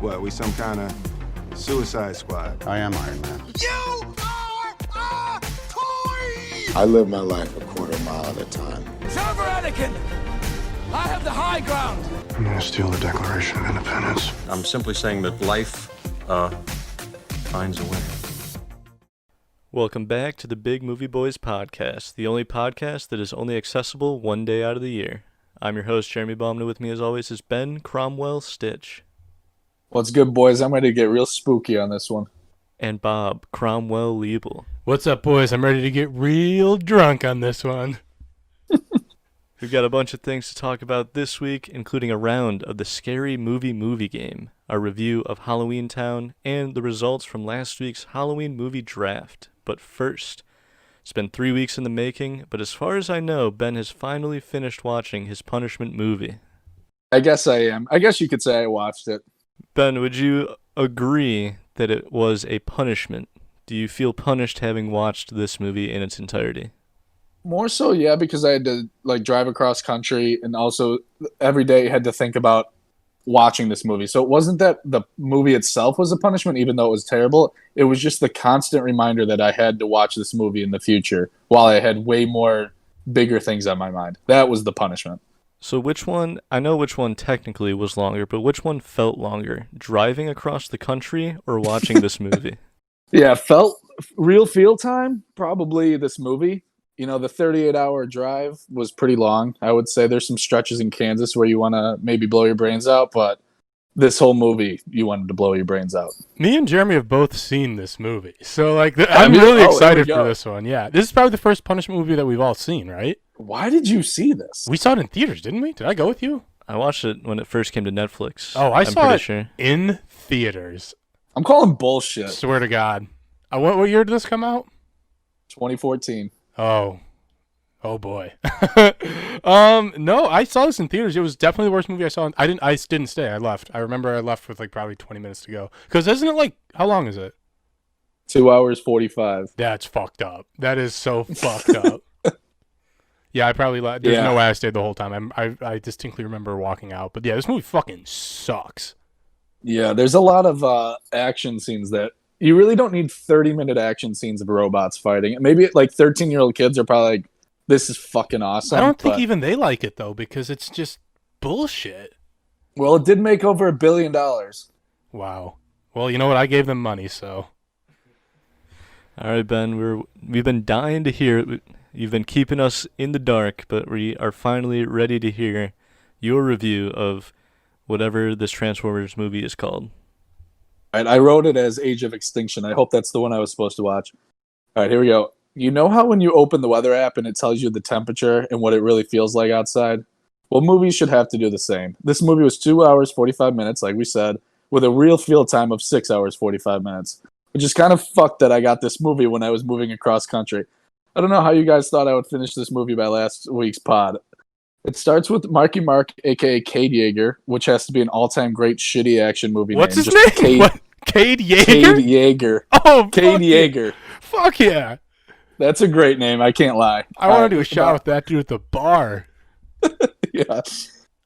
What, we some kind of Suicide Squad? I am Iron Man. You are a toy! I live my life a quarter mile at a time. Server Anakin! I have the high ground! I'm gonna steal the Declaration of Independence. I'm simply saying that life, finds a way. Welcome back to the Big Movie Boys podcast, the only podcast that is only accessible one day out of the year. I'm your host, Jeremy Baumner. With me, as always, is Ben Cromwell Stitch. What's good, boys? I'm ready to get real spooky on this one. And Bob Cromwell Liebel. What's up, boys? I'm ready to get real drunk on this one. We've got a bunch of things to talk about this week, including a round of the Scary Movie Game, our review of Halloweentown, and the results from last week's Halloween movie draft. But first, it's been 3 weeks in the making, but as far as I know, Ben has finally finished watching his Punishment movie. I guess I am. I guess you could say I watched it. Ben, would you agree that it was a punishment? Do you feel punished having watched this movie in its entirety? More so, yeah, because I had to drive across country, and also every day had to think about watching this movie. So it wasn't that the movie itself was a punishment, even though it was terrible. It was just the constant reminder that I had to watch this movie in the future while I had way more bigger things on my mind. That was the punishment. So which one, I know which one technically was longer, but which one felt longer? Driving across the country or watching this movie? Yeah, felt real feel time, probably this movie. You know, the 38-hour drive was pretty long. I would say there's some stretches in Kansas where you want to maybe blow your brains out, but this whole movie, you wanted to blow your brains out. Me and Jeremy have both seen this movie. So, I'm really excited for this one. Yeah, this is probably the first Punishment movie that we've all seen, right? Why did you see this? We saw it in theaters, didn't we? Did I go with you? I watched it when it first came to Netflix. Oh, I'm saw it sure. In theaters. I'm calling bullshit. Swear to God. What year did this come out? 2014. Oh boy. No, I saw this in theaters. It was definitely the worst movie I saw. I didn't stay. I left. I remember I left with probably 20 minutes to go. Because isn't it how long is it? 2 hours 45. That's fucked up. That is so fucked up. Yeah, I probably left. There's no way I stayed the whole time. I distinctly remember walking out. But yeah, this movie fucking sucks. Yeah, there's a lot of action scenes that you really don't need 30-minute action scenes of robots fighting. Maybe 13-year-old kids are probably like, this is fucking awesome. I don't think even they like it, though, because it's just bullshit. Well, it did make over $1 billion. Wow. Well, you know what? I gave them money, so. All right, Ben, we've been dying to hear it. You've been keeping us in the dark, but we are finally ready to hear your review of whatever this Transformers movie is called. All right, I wrote it as Age of Extinction. I hope that's the one I was supposed to watch. All right, here we go. You know how when you open the weather app and it tells you the temperature and what it really feels like outside? Well, movies should have to do the same. This movie was 2 hours, 45 minutes, like we said, with a real feel time of 6 hours, 45 minutes. Which is kind of fucked that I got this movie when I was moving across country. I don't know how you guys thought I would finish this movie by last week's pod. It starts with Marky Mark, a.k.a. Cade Yeager, which has to be an all-time great shitty action movie. What's name. his name? What? Cade Yeager? Cade Yeager. Oh, Cade Yeager. Fuck yeah. That's a great name. I can't lie. I want to do a shot with that dude at the bar. Yeah.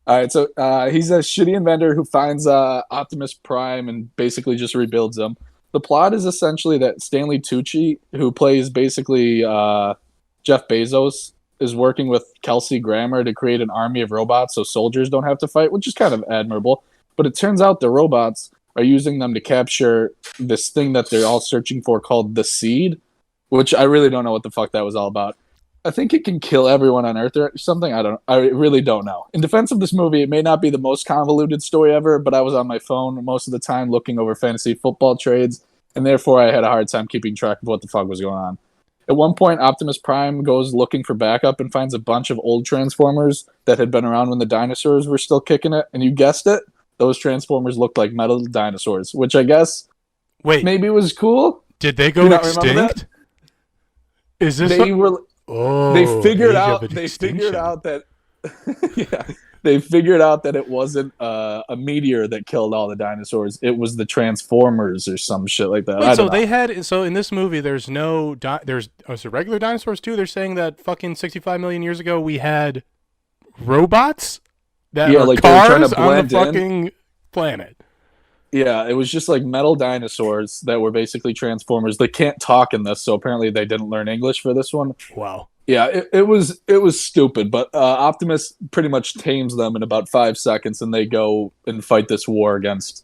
All right, so he's a shitty inventor who finds Optimus Prime and basically just rebuilds him. The plot is essentially that Stanley Tucci, who plays basically Jeff Bezos, is working with Kelsey Grammer to create an army of robots so soldiers don't have to fight, which is kind of admirable. But it turns out the robots are using them to capture this thing that they're all searching for called the Seed, which I really don't know what the fuck that was all about. I think it can kill everyone on Earth or something. I really don't know. In defense of this movie, it may not be the most convoluted story ever, but I was on my phone most of the time looking over fantasy football trades, and therefore I had a hard time keeping track of what the fuck was going on. At one point, Optimus Prime goes looking for backup and finds a bunch of old Transformers that had been around when the dinosaurs were still kicking it, and you guessed it, those Transformers looked like metal dinosaurs, which I guess maybe was cool. Did they go extinct? Is this they figured out that they figured out that it wasn't a meteor that killed all the dinosaurs. It was the Transformers or some shit like that. Wait, so in this movie there's regular dinosaurs too? They're saying that fucking 65 million years ago we had robots that are cars on the fucking planet. Yeah, it was just like metal dinosaurs that were basically Transformers. They can't talk in this, so apparently they didn't learn English for this one. Wow. Yeah, it was stupid, but Optimus pretty much tames them in about 5 seconds, and they go and fight this war against.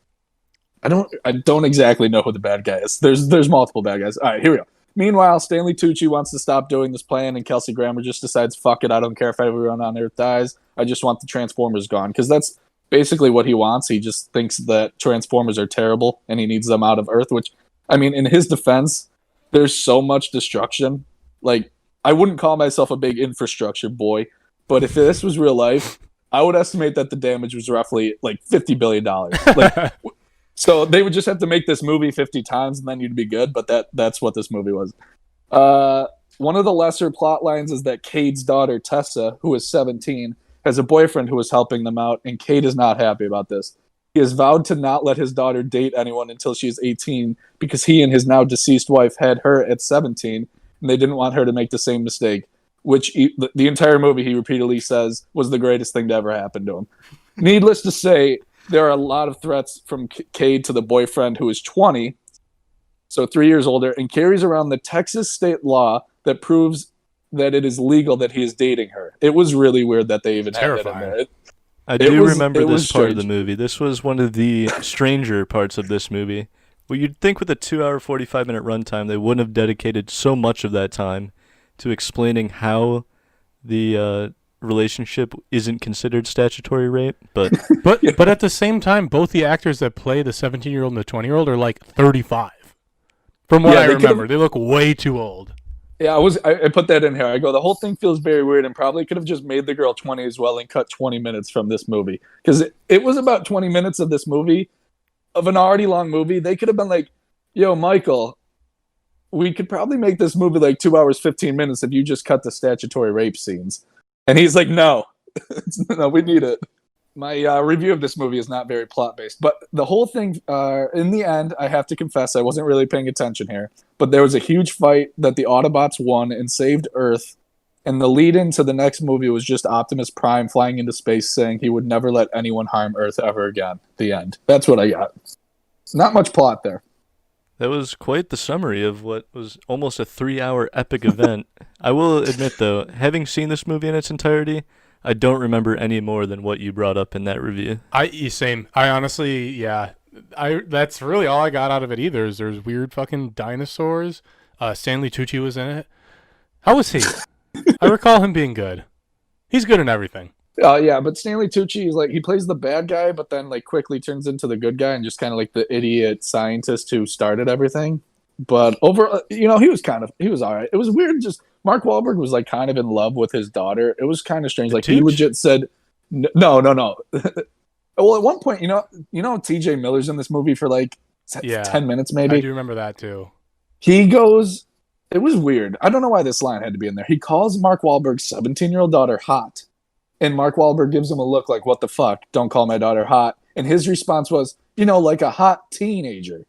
I don't exactly know who the bad guy is. There's multiple bad guys. All right, here we go. Meanwhile, Stanley Tucci wants to stop doing this plan, and Kelsey Grammer just decides, "Fuck it, I don't care if everyone on Earth dies. I just want the Transformers gone," because that's basically what he wants. He just thinks that Transformers are terrible, and he needs them out of Earth. Which, I mean, in his defense, there's so much destruction. Like, I wouldn't call myself a big infrastructure boy, but if this was real life, I would estimate that the damage was roughly like $50 billion. Like, so they would just have to make this movie 50 times and then you'd be good, but that's what this movie was. One of the lesser plot lines is that Cade's daughter, Tessa, who is 17, has a boyfriend who is helping them out, and Cade is not happy about this. He has vowed to not let his daughter date anyone until she is 18 because he and his now deceased wife had her at 17, and they didn't want her to make the same mistake, which the entire movie he repeatedly says was the greatest thing to ever happen to him. Needless to say, there are a lot of threats from Cade to the boyfriend, who is 20, so 3 years older, and carries around the Texas state law that proves that it is legal that he is dating her. It was really weird that they even had that in there. I do remember this part of the movie. This was one of the stranger parts of this movie. Well, you'd think with a 2-hour, 45-minute runtime, they wouldn't have dedicated so much of that time to explaining how the relationship isn't considered statutory rape. But but at the same time, both the actors that play the 17-year-old and the 20-year-old are like 35. From what I remember, they look way too old. Yeah, I put that in here. I go, the whole thing feels very weird, and probably could have just made the girl 20 as well and cut 20 minutes from this movie. Because it was about 20 minutes of this movie, of an already long movie. They could have been like, yo, Michael, we could probably make this movie like 2 hours, 15 minutes if you just cut the statutory rape scenes. And he's like, no, no, we need it. My review of this movie is not very plot-based, but the whole thing, in the end, I have to confess, I wasn't really paying attention here, but there was a huge fight that the Autobots won and saved Earth, and the lead-in to the next movie was just Optimus Prime flying into space saying he would never let anyone harm Earth ever again. The end. That's what I got. Not much plot there. that was quite the summary of what was almost a 3-hour epic event. I will admit, though, having seen this movie in its entirety, I don't remember any more than what you brought up in that review. Same. I honestly, yeah. That's really all I got out of it either. Is there's weird fucking dinosaurs. Stanley Tucci was in it. How was he? I recall him being good. He's good in everything. Yeah, but Stanley Tucci is like, he plays the bad guy, but then like quickly turns into the good guy and just kind of like the idiot scientist who started everything. But over, he was all right. It was weird. Just Mark Wahlberg was like kind of in love with his daughter. It was kind of strange. Like, he legit said, no. Well, at one point, TJ Miller's in this movie for like 10 minutes, maybe. I do remember that too. He goes, it was weird. I don't know why this line had to be in there. He calls Mark Wahlberg's 17-year-old daughter hot. And Mark Wahlberg gives him a look like, what the fuck? Don't call my daughter hot. And his response was, like a hot teenager.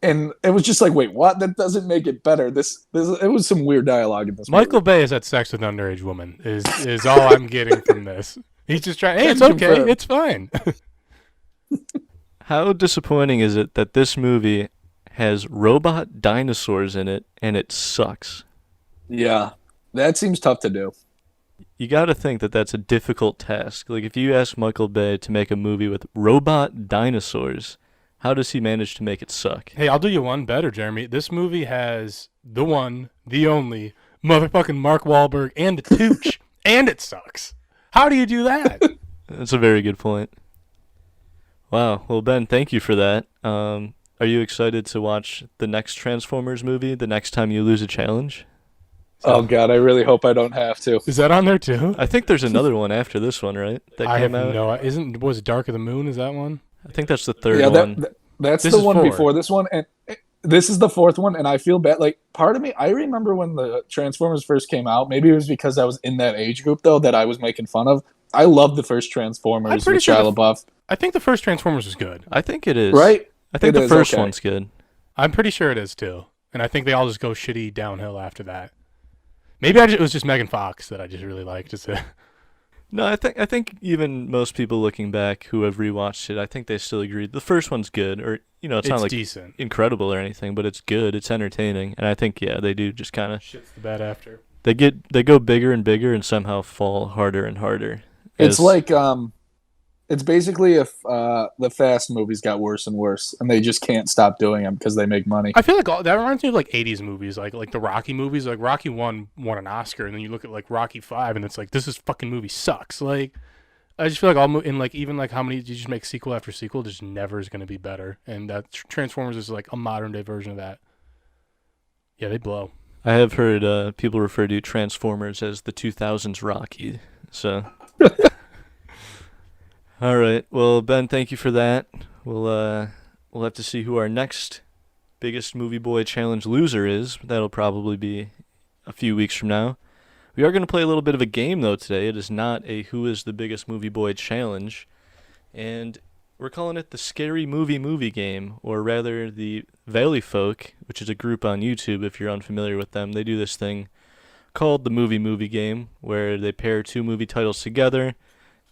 And it was just like, wait, what? That doesn't make it better. It was some weird dialogue in this Michael movie. Bay has had sex with an underage woman is all I'm getting from this. He's just trying, hey, it's okay. It's fine. How disappointing is it that this movie has robot dinosaurs in it and it sucks? Yeah, that seems tough to do. You got to think that that's a difficult task. Like, if you ask Michael Bay to make a movie with robot dinosaurs, how does he manage to make it suck? Hey, I'll do you one better, Jeremy. This movie has the one, the only, motherfucking Mark Wahlberg and the Tooch, and it sucks. How do you do that? That's a very good point. Wow. Well, Ben, thank you for that. Are you excited to watch the next Transformers movie the next time you lose a challenge? Oh, God, I really hope I don't have to. Is that on there, too? I think there's another one after this one, right? That came out? Was it Dark of the Moon? Is that one? I think that's the third one. That's the one before this one, and this is the fourth one, and I feel bad. Like, part of me, I remember when the Transformers first came out, maybe it was because I was in that age group, though, that I was making fun of. I loved the first Transformers with Shia LaBeouf. I think the first Transformers was good. I think it is. Right? I think the first one's good. I'm pretty sure it is, too. And I think they all just go shitty downhill after that. Maybe it was just Megan Fox that I just really liked. No, I think even most people looking back who have rewatched it, I think they still agree the first one's good, or it's not like decent, incredible or anything, but it's good, it's entertaining, and I think they do just kind of shit's the bed after. They go bigger and bigger and somehow fall harder and harder. It's like it's basically if the Fast movies got worse and worse, and they just can't stop doing them because they make money. I feel like that reminds me of like 80s movies, like the Rocky movies. Like Rocky 1 won an Oscar, and then you look at like Rocky 5, and it's like this fucking movie sucks. Like I just feel like even like how many you just make sequel after sequel, just never is going to be better. And that Transformers is like a modern day version of that. Yeah, they blow. I have heard people refer to Transformers as the 2000s Rocky. So. All right. Well, Ben, thank you for that. We'll have to see who our next biggest movie boy challenge loser is. That'll probably be a few weeks from now. We are going to play a little bit of a game though today. It is not a who is the biggest movie boy challenge, and we're calling it the Scary Movie game, or rather the Valleyfolk, which is a group on YouTube. If you're unfamiliar with them, they do this thing called the movie game, where they pair two movie titles together.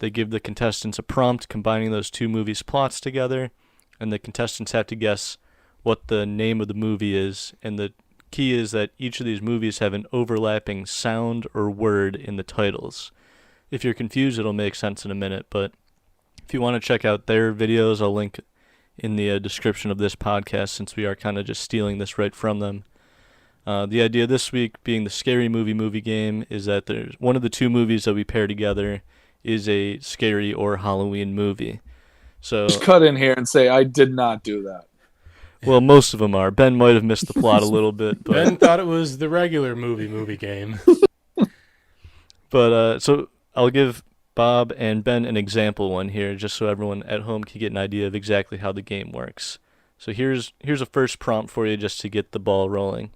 They give the contestants a prompt combining those two movies' plots together, and the contestants have to guess what the name of the movie is. And the key is that each of these movies have an overlapping sound or word in the titles. If you're confused, it'll make sense in a minute, but if you want to check out their videos, I'll link in the description of this podcast, since we are kind of just stealing this right from them. The idea this week, being the Scary Movie game, is that there's one of the two movies that we pair together is a scary or Halloween movie. So just cut in here and say I did not do that. Well, most of them are. Ben might have missed the plot a little bit, but Ben thought it was the regular movie game. But so I'll give Bob and Ben an example one here, just so everyone at home can get an idea of exactly how the game works. So here's a first prompt for you, just to get the ball rolling.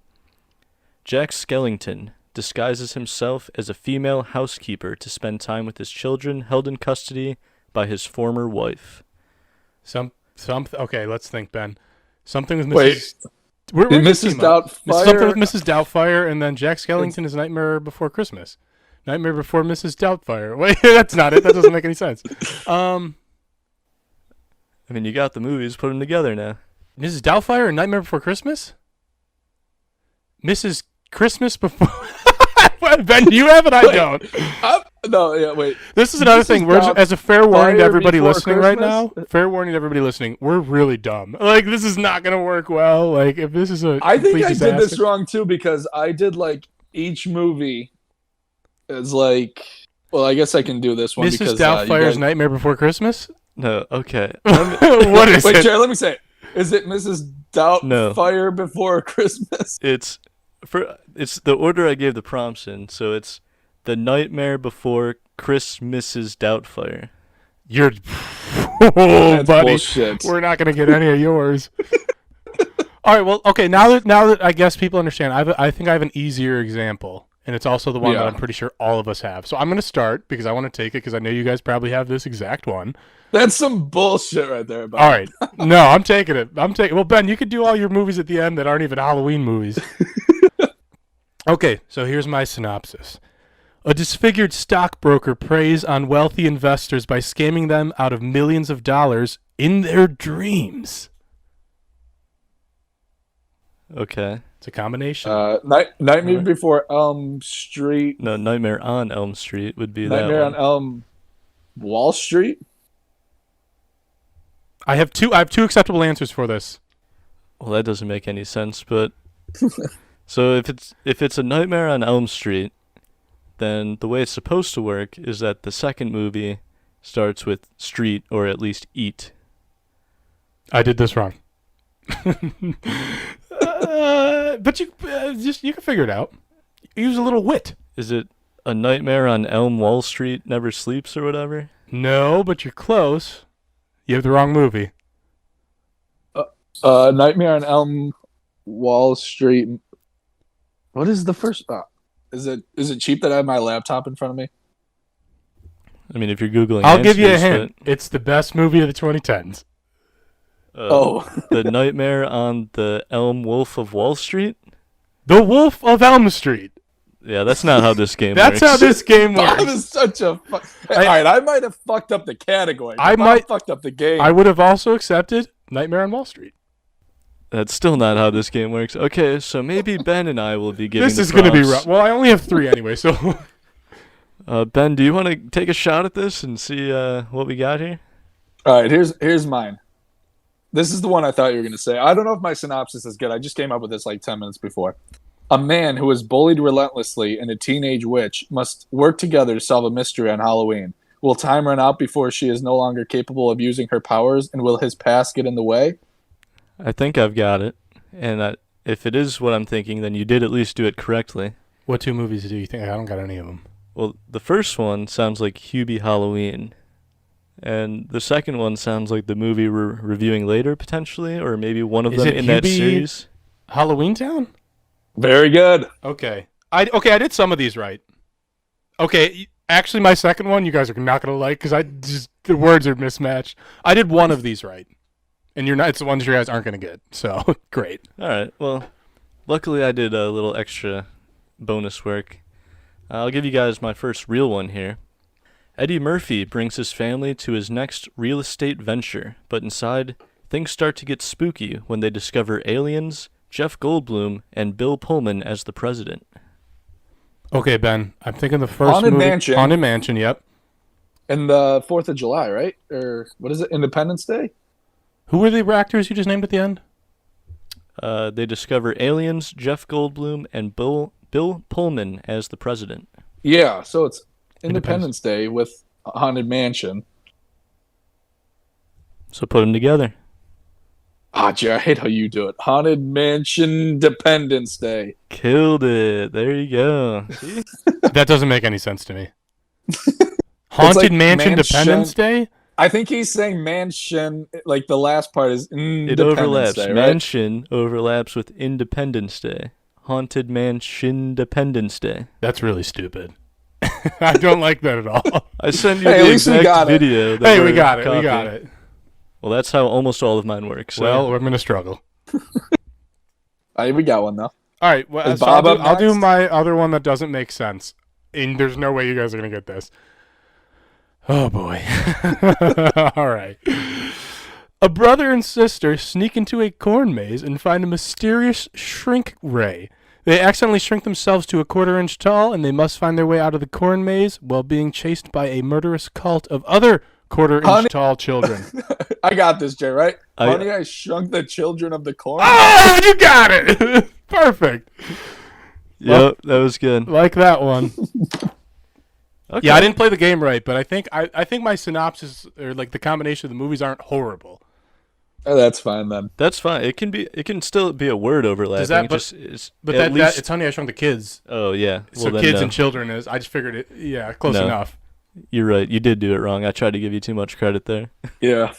Jack Skellington disguises himself as a female housekeeper to spend time with his children held in custody by his former wife. Okay, let's think, Ben. Something with Mrs. Wait, We're Mrs. Doubtfire. Something with Mrs. Doubtfire, and then Jack Skellington is Nightmare Before Christmas. Nightmare Before Mrs. Doubtfire. Wait, that's not it. That doesn't make any sense. I mean, you got the movies, put them together now. Mrs. Doubtfire and Nightmare Before Christmas? Mrs. Christmas Before... Ben, do you have it? I don't. No, yeah, wait. This is another thing. We're as a fair warning to everybody listening right now. Christmas? Fair warning to everybody listening. We're really dumb. Like, this is not going to work well. Like, if this is a I think I disaster. did this wrong too, because I did like each movie is like. Well, I guess I can do this one Mrs. because Doubtfire's Nightmare Before Christmas. No, okay. What is Wait, it? Jared, let me say it. Is it Mrs. Doubtfire Before Christmas? It's the order I gave the prompts in, so it's The Nightmare Before Christmas's Doubtfire. You're That's buddy. bullshit. We're not going to get any of yours. All right, well, okay, now that I guess people understand, I think I have an easier example, and it's also the one that I'm pretty sure all of us have. So I'm going to start because I want to take it because I know you guys probably have this exact one. That's some bullshit right there. All right. No, I'm taking it. Well, Ben, you could do all your movies at the end that aren't even Halloween movies. Okay, so here's my synopsis. A disfigured stockbroker preys on wealthy investors by scamming them out of millions of dollars in their dreams. Okay. It's a combination. Nightmare Before Elm Street. No, Nightmare on Elm Street would be Nightmare that one. on Elm Wall Street. I have two acceptable answers for this. Well, that doesn't make any sense, but so if it's a Nightmare on Elm Street, then the way it's supposed to work is that the second movie starts with street, or at least eat. I did this wrong. But you can figure it out. Use a little wit. Is it A Nightmare on Elm Wall Street Never Sleeps or whatever? No, but you're close. You have the wrong movie. Nightmare on Elm Wall Street. What is the first? Is it cheap that I have my laptop in front of me? I mean, if you're Googling I'll give you a answers, hint. It's the best movie of the 2010s. The Nightmare on the Elm Wolf of Wall Street? The Wolf of Elm Street. Yeah, that's not how this game That's works. how this game Bob works. is such a. All right, I might have fucked up the category. But I Bob might- fucked up the game. I would have also accepted Nightmare on Wall Street. That's still not how this game works. Okay, so maybe Ben and I will be giving This the is going to be prompts. rough. Well, I only have 3 anyway, so. Ben, do you want to take a shot at this and see what we got here? All right, here's mine. This is the one I thought you were going to say. I don't know if my synopsis is good. I just came up with this like 10 minutes before. A man who is bullied relentlessly and a teenage witch must work together to solve a mystery on Halloween. Will time run out before she is no longer capable of using her powers, and will his past get in the way? I think I've got it. And if it is what I'm thinking, then you did at least do it correctly. What 2 movies do you think? I don't got any of them. Well, the first one sounds like Hubie Halloween. And the second one sounds like the movie we're reviewing later, potentially, or maybe one of Is them it in that Hubie- series. Halloweentown? Very good. Okay. I did some of these right. Okay, actually, my second one, you guys are not going to like, because the words are mismatched. I did one of these right. And it's the ones you guys aren't going to get, so great. All right. Well, luckily I did a little extra bonus work. I'll give you guys my first real one here. Eddie Murphy brings his family to his next real estate venture, but inside, things start to get spooky when they discover aliens, Jeff Goldblum, and Bill Pullman as the president. Okay, Ben, I'm thinking the first Haunted movie. Mansion. Haunted Mansion, yep. And the 4th of July, right? Or what is it? Independence Day? Who were the actors you just named at the end? They discover aliens, Jeff Goldblum, and Bill Pullman as the president. Yeah, so it's Independence Day with Haunted Mansion. So put them together. Ah, Jay, I hate how you do it. Haunted Mansion Independence Day. Killed it. There you go. That doesn't make any sense to me. Haunted like Mansion mansion- Independence Day? I think he's saying mansion, like the last part is It Independence overlaps. Day, right? Mansion overlaps with Independence Day. Haunted Mansion Independence Day. That's really stupid. I don't like that at all. I sent you Hey, at the least we exact got it. video. that Hey, we we're got it. We copying. got it. Well, that's how almost all of mine work. So. Well, we're going to struggle. We got one though. All right. Well, Is so Bob up I'll do next? my other one that doesn't make sense. And there's no way you guys are going to get this. Oh, boy. All right. A brother and sister sneak into a corn maze and find a mysterious shrink ray. They accidentally shrink themselves to a 1/4 inch tall, and they must find their way out of the corn maze while being chased by a murderous cult of other 1/4 Honey- inch tall children. I got this, Jay, right? I- Honey, I Shrunk the Children of the Corn. Oh, you got it! Perfect. Yep, that was good. Like that one. Okay. Yeah, I didn't play the game right, but I think my synopsis or like the combination of the movies aren't horrible. Oh, that's fine then. That's fine. It can still be a word overlapping. Does that- It but- just is But at that least. it's Honey, I Shrunk the Kids. Oh yeah. So Well, then kids no. and children is. I just figured it. Yeah, close No. enough. You're right. You did do it wrong. I tried to give you too much credit there. Yeah.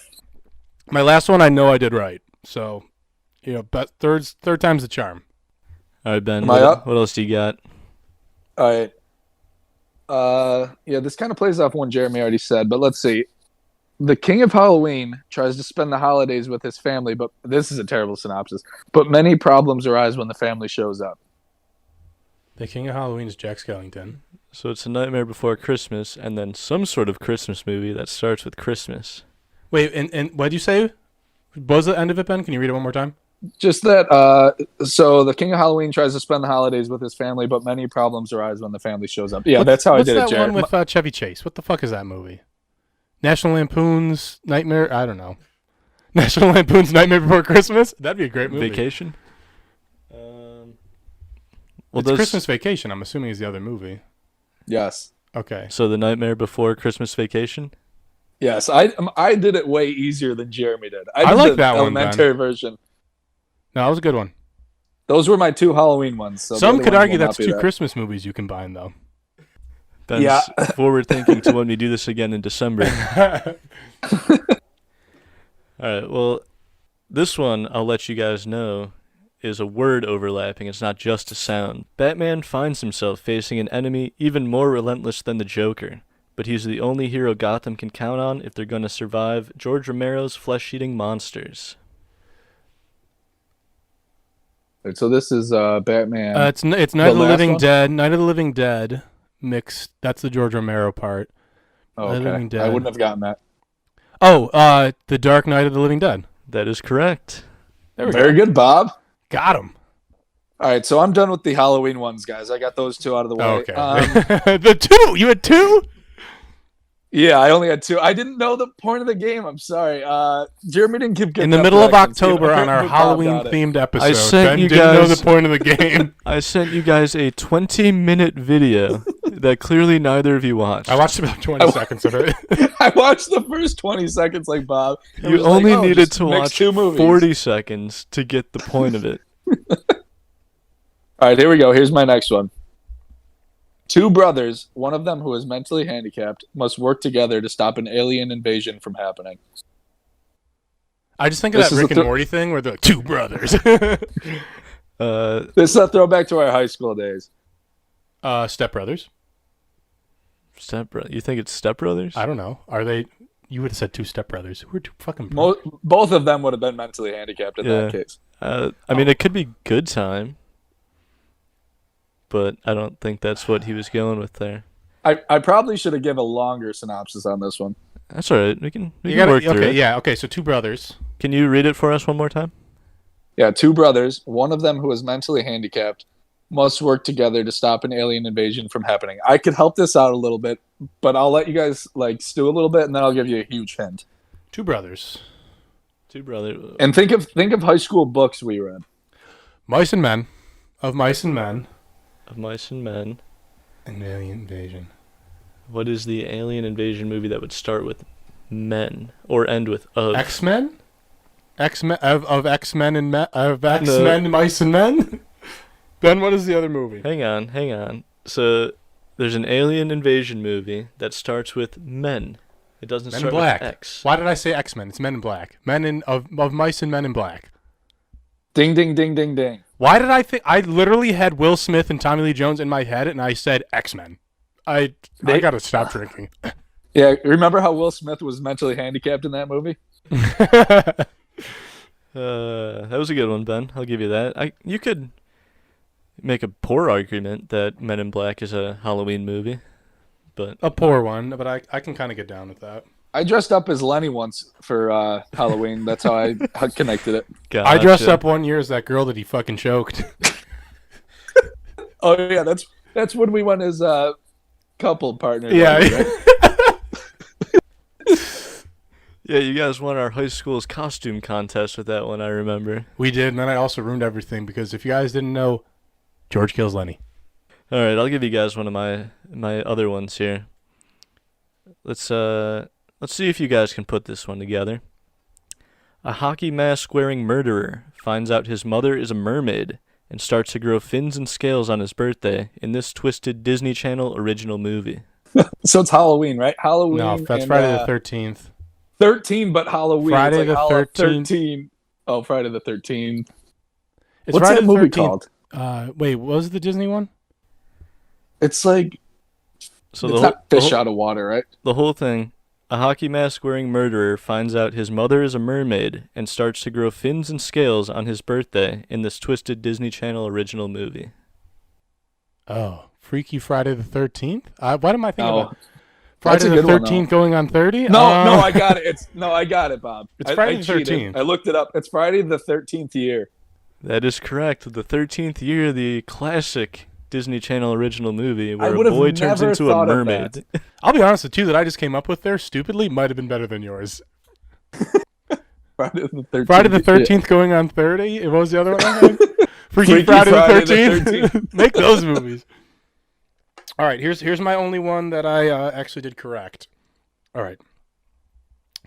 My last one, I know I did right. So, but third time's the charm. All right, Ben. Am I up? What else do you got? All right. Yeah, this kind of plays off one Jeremy already said, but let's see. The King of Halloween tries to spend the holidays with his family, but this is a terrible synopsis. But many problems arise when the family shows up. The King of Halloween is Jack Skellington. So it's A Nightmare Before Christmas, and then some sort of Christmas movie that starts with Christmas. Wait, and what did you say? What was the end of it, Ben? Can you read it one more time? Just that, so the King of Halloween tries to spend the holidays with his family, but many problems arise when the family shows up. Yeah, that's how I did it, What's that Jared. one with Chevy Chase? What the fuck is that movie? National Lampoon's Nightmare? I don't know. National Lampoon's Nightmare Before Christmas? That'd be a great movie. Vacation. Well, It's Christmas Vacation, I'm assuming, is the other movie. Yes. Okay. So The Nightmare Before Christmas Vacation. Yes, I did it way easier than Jeremy did. I I did like the that one, Ben. elementary version. No, that was a good one. Those were my 2 Halloween ones. So the Some other could ones argue will not that's be 2 that. Christmas movies you combine, though. Ben's Yeah. forward thinking to when we do this again in December. All right. Well, this one I'll let you guys know is a word overlapping. It's not just a sound. Batman finds himself facing an enemy even more relentless than the Joker, but he's the only hero Gotham can count on if they're going to survive George Romero's flesh-eating monsters. Right, so this is Batman. It's Night of the last Living one? Dead. Night of the Living Dead mixed. That's the George Romero part. Oh, Night of the okay. Living Dead. I wouldn't have gotten that. Oh, The Dark Knight of the Living Dead. That is correct. There we Very go. good, Bob. Got him. All right, so I'm done with the Halloween ones, guys. I got those two out of the way. Okay. The two. You had two. Yeah, I only had two. I didn't know the point of the game. I'm sorry. Jeremy didn't give good In the enough middle of directions. October on our Bob got it. Halloween-themed episode, I sent Ben you didn't know guys- the point of the game. I sent you guys a 20-minute video that clearly neither of you watched. I watched about 20 seconds of it. I watched the first 20 seconds like Bob. It You was like, only oh, needed just to mix watch two movies. 40 seconds to get the point of it. All right, here we go. Here's my next one. Two brothers, one of them who is mentally handicapped, must work together to stop an alien invasion from happening. I just think of This that is Rick the and Morty thing where they're like, two brothers. This is a throwback to our high school days. Step Brothers. You think it's Step Brothers? I don't know. Are they? You would have said two Step Brothers. We're two fucking. Both of them would have been mentally handicapped in that case. I mean, it could be Good Time, but I don't think that's what he was going with there. I probably should have given a longer synopsis on this one. That's all right. We can You work through it. Yeah. Okay. So two brothers. Can you read it for us one more time? Yeah, two brothers, one of them who is mentally handicapped, must work together to stop an alien invasion from happening. I could help this out a little bit, but I'll let you guys stew a little bit, and then I'll give you a huge hint. Two brothers. Two brothers. And think of high school books we read. Mice and Men. Of Mice and Men. Of Mice and Men. An alien invasion. What is the alien invasion movie that would start with men or end with of? X-Men? X-Men of X-Men and X-Men, Mice and Men? Ben, what is the other movie? Hang on. So there's an alien invasion movie that starts with men. It doesn't Men in start Black. with X. Why did I say X-Men? It's Men in Black. Of Mice and Men in Black. Ding, ding, ding, ding, ding. Why did I think? I literally had Will Smith and Tommy Lee Jones in my head, and I said X-Men. I gotta stop drinking. Yeah, remember how Will Smith was mentally handicapped in that movie? That was a good one, Ben. I'll give you that. You could make a poor argument that Men in Black is a Halloween movie, but A poor one, but I can kind of get down with that. I dressed up as Lenny once for Halloween. That's how I connected it. I dressed gotcha. up one year as that girl that he fucking choked. Oh yeah, that's when we went as couple partner. Yeah. Right? Yeah, you guys won our high school's costume contest with that one, I remember. We did, and then I also ruined everything because if you guys didn't know, George kills Lenny. All right, I'll give you guys one of my other ones here. Let's see if you guys can put this one together. A hockey mask wearing murderer finds out his mother is a mermaid and starts to grow fins and scales on his birthday in this twisted Disney Channel original movie. So it's Halloween, right? Halloween. No, that's and, Friday the 13th. 13, but Halloween. Friday it's like the Hall- 13th. 13. Oh, Friday the 13th. It's What's Friday that the movie 13th. called? Wait, what was the Disney one? It's like So it's not fish out of water, right? the whole thing, a hockey mask wearing murderer finds out his mother is a mermaid and starts to grow fins and scales on his birthday in this twisted Disney Channel original movie. Oh, Freaky Friday the 13th? What am I thinking Oh, about? Friday a the good one, 13th going on 30? No, I got it. I got it, Bob. It's I Friday the cheated. 13th. I looked it up. It's Friday the 13th year. That is correct. The 13th year, the classic Disney Channel original movie where a would've boy turns never into a thought of mermaid. I'll be honest, the two that I just came up with there, stupidly, might have been better than yours. Friday the 13th. Friday the 13th going on 30? What was the other one I had? Freaky Freaky Friday Friday the the 13th? Make those movies. All right, here's my only one that I actually did correct. All right.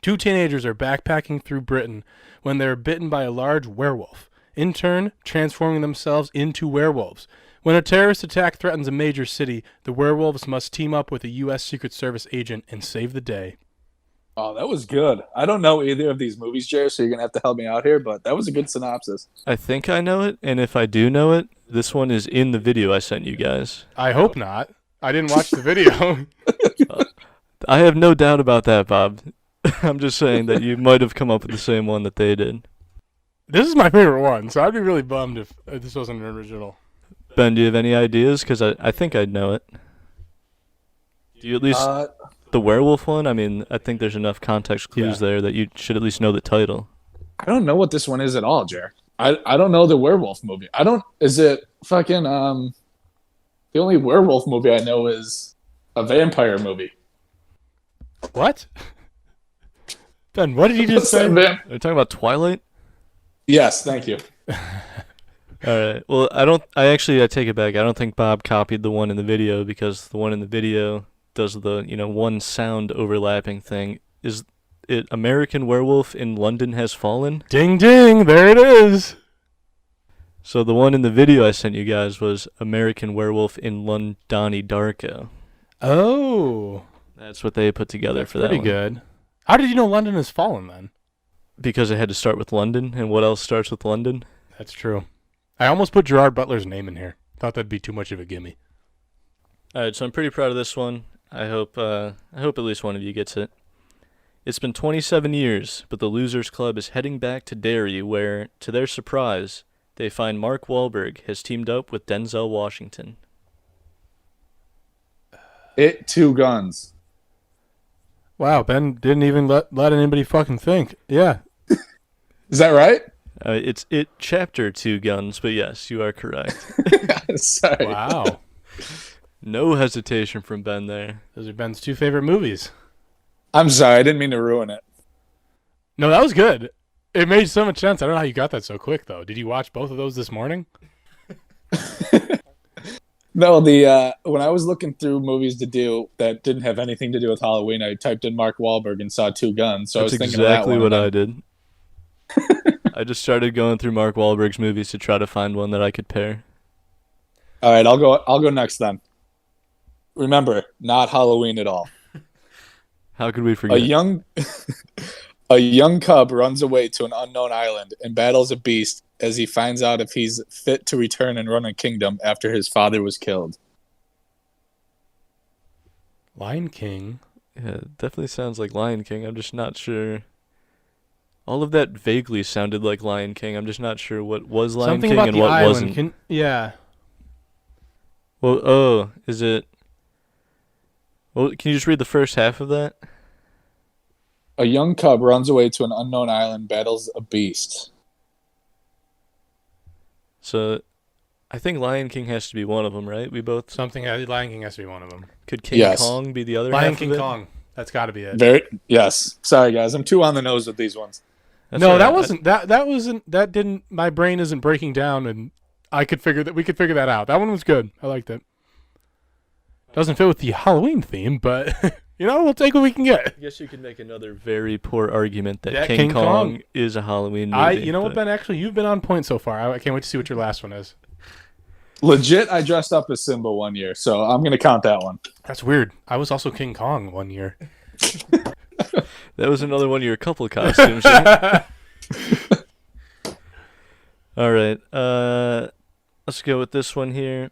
Two teenagers are backpacking through Britain when they're bitten by a large werewolf, in turn transforming themselves into werewolves. When a terrorist attack threatens a major city, the werewolves must team up with a U.S. Secret Service agent and save the day. Oh, that was good. I don't know either of these movies, Jerry, so you're going to have to help me out here, but that was a good synopsis. I think I know it, and if I do know it, this one is in the video I sent you guys. I hope not. I didn't watch the video. I have no doubt about that, Bob. I'm just saying that you might have come up with the same one that they did. This is my favorite one, so I'd be really bummed if this wasn't an original. Ben, do you have any ideas? Because I think I'd know it. Do you at least the werewolf one? I mean, I think there's enough context clues there that you should at least know the title. I don't know what this one is at all, Jer. I don't know the werewolf movie. Is it fucking, the only werewolf movie I know is a vampire movie. What? Ben, what did you just say? Are you talking about Twilight? Yes, thank you. All right. Well, I take it back. I don't think Bob copied the one in the video because the one in the video does the, one sound overlapping thing. Is it American Werewolf in London Has Fallen? Ding ding, there it is. So the one in the video I sent you guys was American Werewolf in Londoni Darko. Oh. That's what they put together for that one. Pretty good. How did you know London Has Fallen then? Because it had to start with London, and what else starts with London? That's true. I almost put Gerard Butler's name in here. Thought that'd be too much of a gimme. All right, so I'm pretty proud of this one. I hope at least one of you gets it. It's been 27 years, but the Losers Club is heading back to Derry where, to their surprise, they find Mark Wahlberg has teamed up with Denzel Washington. It Two Guns. Wow, Ben didn't even let anybody fucking think. Yeah. Is that right? It's Chapter Two Guns, but yes, you are correct. Sorry. Wow. No hesitation from Ben there. Those are Ben's two favorite movies. I'm sorry, I didn't mean to ruin it. No, that was good. It made so much sense. I don't know how you got that so quick, though. Did you watch both of those this morning? No, when I was looking through movies to do that didn't have anything to do with Halloween, I typed in Mark Wahlberg and saw Two Guns. So That's I was thinking exactly of that one. what I did. I just started going through Mark Wahlberg's movies to try to find one that I could pair. All right, I'll go next then. Remember, not Halloween at all. How could we forget? A young cub runs away to an unknown island and battles a beast as he finds out if he's fit to return and run a kingdom after his father was killed. Lion King. Yeah, it definitely sounds like Lion King. I'm just not sure. All of that vaguely sounded like Lion King. I'm just not sure what was Lion Something King about and the what island. wasn't. Yeah. Well, is it? Well, can you just read the first half of that? A young cub runs away to an unknown island, battles a beast. So, I think Lion King has to be one of them, right? We both. Lion King has to be one of them. Could King Yes. Kong be the other Lion half King of it? Kong. That's got to be it. Yes. Sorry guys, I'm too on the nose with these ones. That's No, all that right. wasn't that wasn't that didn't my brain isn't breaking down and we could figure that out. That one was good. I liked it. Doesn't fit with the Halloween theme, but we'll take what we can get. I guess you could make another very poor argument that Yeah, King King Kong Kong. is a Halloween movie. You know what, but- Ben? Actually, you've been on point so far. I can't wait to see what your last one is. Legit, I dressed up as Simba one year, so I'm gonna count that one. That's weird. I was also King Kong one year. That was another one of your couple costumes. Right? All right. Let's go with this one here.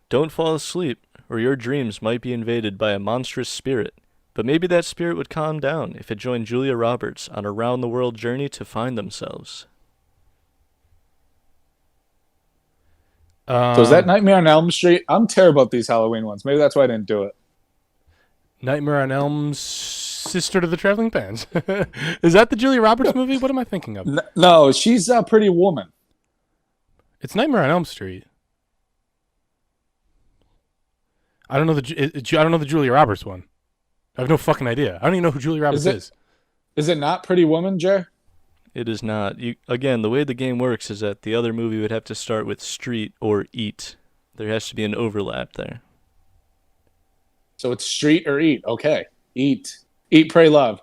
Don't fall asleep, or your dreams might be invaded by a monstrous spirit. But maybe that spirit would calm down if it joined Julia Roberts on a round-the-world journey to find themselves. So is that Nightmare on Elm Street? I'm terrible at these Halloween ones. Maybe that's why I didn't do it. Nightmare on Elm's sister to the Traveling Pants? Is that the Julia Roberts movie? What am I thinking of? No, she's a pretty woman. It's Nightmare on Elm Street. I don't know the Julia Roberts one. I have no fucking idea. I don't even know who Julia Roberts is. Is it not Pretty Woman, Jer? It is not. Again, the way the game works is that the other movie would have to start with street or eat. There has to be an overlap there. So it's Street or Eat. Okay. Eat. Eat, Pray, Love.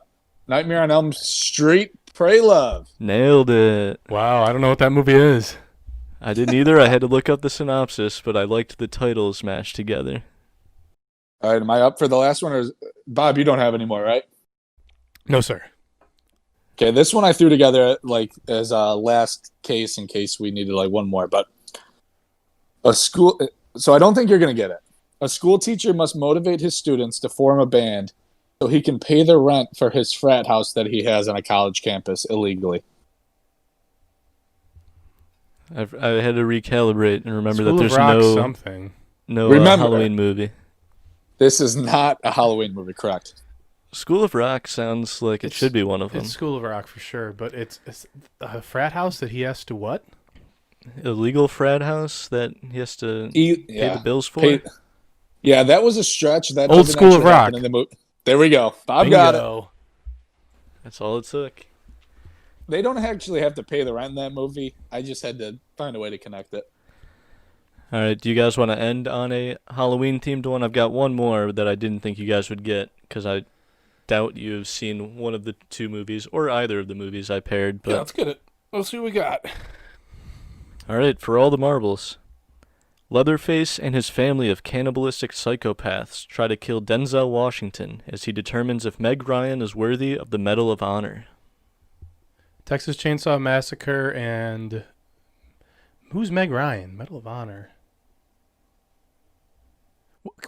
Nightmare on Elm Street, Pray, Love. Nailed it. Wow, I don't know what that movie is. I didn't either. I had to look up the synopsis, but I liked the titles mashed together. All right, am I up for the last one? Or Bob, you don't have any more, right? No, sir. Okay, this one I threw together as a last case in case we needed one more. But a school, so I don't think you're going to get it. A school teacher must motivate his students to form a band so he can pay the rent for his frat house that he has on a college campus illegally. I had to recalibrate and remember School that of there's Rock no something. Remember. Halloween movie. This is not a Halloween movie, correct? School of Rock sounds like it should be one of them. It's School of Rock for sure, but it's a frat house that he has to what? Illegal frat house that he has to pay the bills for. Yeah, that was a stretch. That Old doesn't School of actually happen Rock. in the movie. There we go. Bob got it. Bingo. That's all it took. They don't actually have to pay the rent in that movie. I just had to find a way to connect it. All right, do you guys want to end on a Halloween-themed one? I've got one more that I didn't think you guys would get because I doubt you've seen one of the two movies or either of the movies I paired. But Yeah, let's get it. Let's see what we got. all right, for all the marbles. Leatherface and his family of cannibalistic psychopaths try to kill Denzel Washington as he determines if Meg Ryan is worthy of the Medal of Honor. Texas Chainsaw Massacre and who's Meg Ryan? Medal of Honor.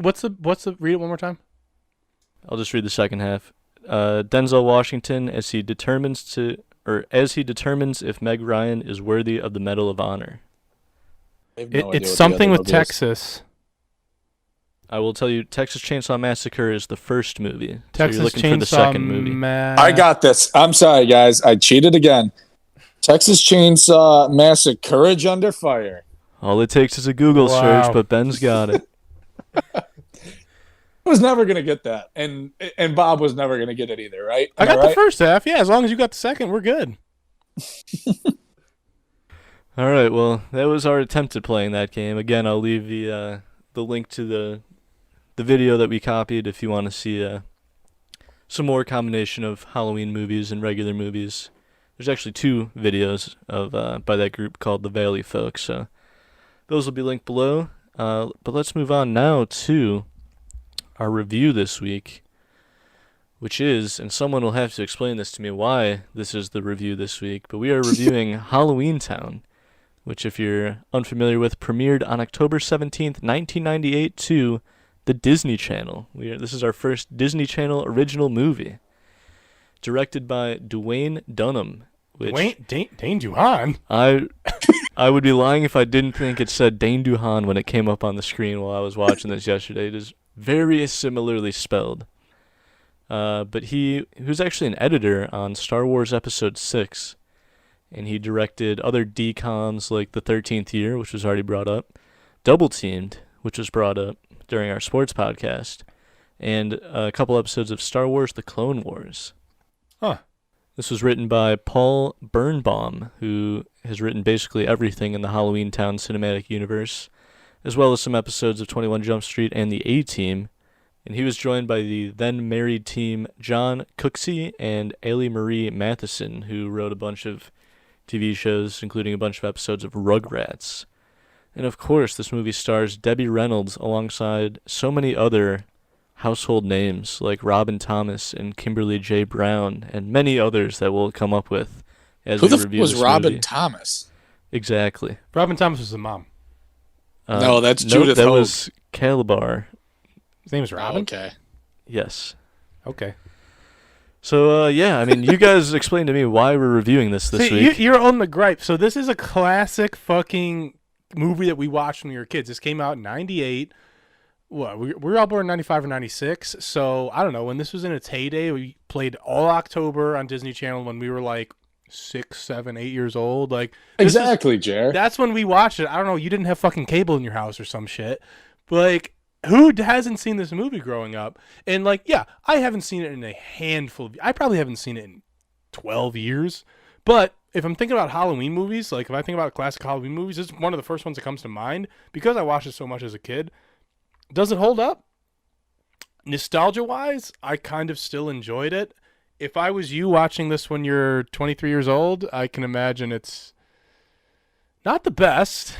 What's the read it one more time? I'll just read the second half. Denzel Washington as he determines if Meg Ryan is worthy of the Medal of Honor. I have no idea It's what the something other with movie is. Texas. I will tell you, Texas Chainsaw Massacre is the first movie. Texas so you're looking Chainsaw for the second movie. I got this. I'm sorry, guys. I cheated again. Texas Chainsaw Massacre, Courage Under Fire. All it takes is a Google search, but Ben's got it. I was never going to get that. And Bob was never going to get it either, right? I got the first half. Yeah, as long as you got the second, we're good. All right, well, that was our attempt at playing that game. Again, I'll leave the link to the video that we copied if you want to see some more combination of Halloween movies and regular movies. There's actually 2 videos of by that group called the Valleyfolk, so those will be linked below. But let's move on now to our review this week, which is, and someone will have to explain this to me why this is the review this week, but we are reviewing Halloweentown, which, if you're unfamiliar with, premiered on October 17th, 1998 to the Disney Channel. This is our first Disney Channel original movie, directed by Dwayne Dunham. Dane Duhan? I would be lying if I didn't think it said Dane Duhan when it came up on the screen while I was watching this yesterday. It is very similarly spelled. But he was actually an editor on Star Wars Episode 6, and he directed other DCOMs like The 13th Year, which was already brought up, Double Teamed, which was brought up during our sports podcast, and a couple episodes of Star Wars The Clone Wars. Huh. This was written by Paul Birnbaum, who has written basically everything in the Halloweentown cinematic universe, as well as some episodes of 21 Jump Street and The A-Team, and he was joined by the then-married team John Cooksey and Ailey Marie Matheson, who wrote a bunch of TV shows, including a bunch of episodes of Rugrats. And of course, this movie stars Debbie Reynolds alongside so many other household names like Robin Thomas and Kimberly J. Brown and many others that we'll come up with as we review was this Robin movie. Thomas? Exactly. Robin Thomas was the mom. No, that's nope, Judith that Hogue. was Calabar. His name is Robin? Okay. Yes. Okay. So, yeah, I mean, you guys explained to me why we're reviewing this See, week. you're on the gripe. So this is a classic fucking movie that we watched when we were kids. This came out in 98. What, we were all born in 95 or 96. So, I don't know. When this was in its heyday, we played all October on Disney Channel when we were like 6, 7, 8 years old. Like Exactly, Jer. That's when we watched it. I don't know. You didn't have fucking cable in your house or some shit. But, like, who hasn't seen this movie growing up? And, like, yeah, I haven't seen it in a handful of... I probably haven't seen it in 12 years. But if I'm thinking about Halloween movies, like, if I think about classic Halloween movies, it's one of the first ones that comes to mind. Because I watched it so much as a kid. Does it hold up? Nostalgia-wise, I kind of still enjoyed it. If I was you watching this when you're 23 years old, I can imagine it's not the best.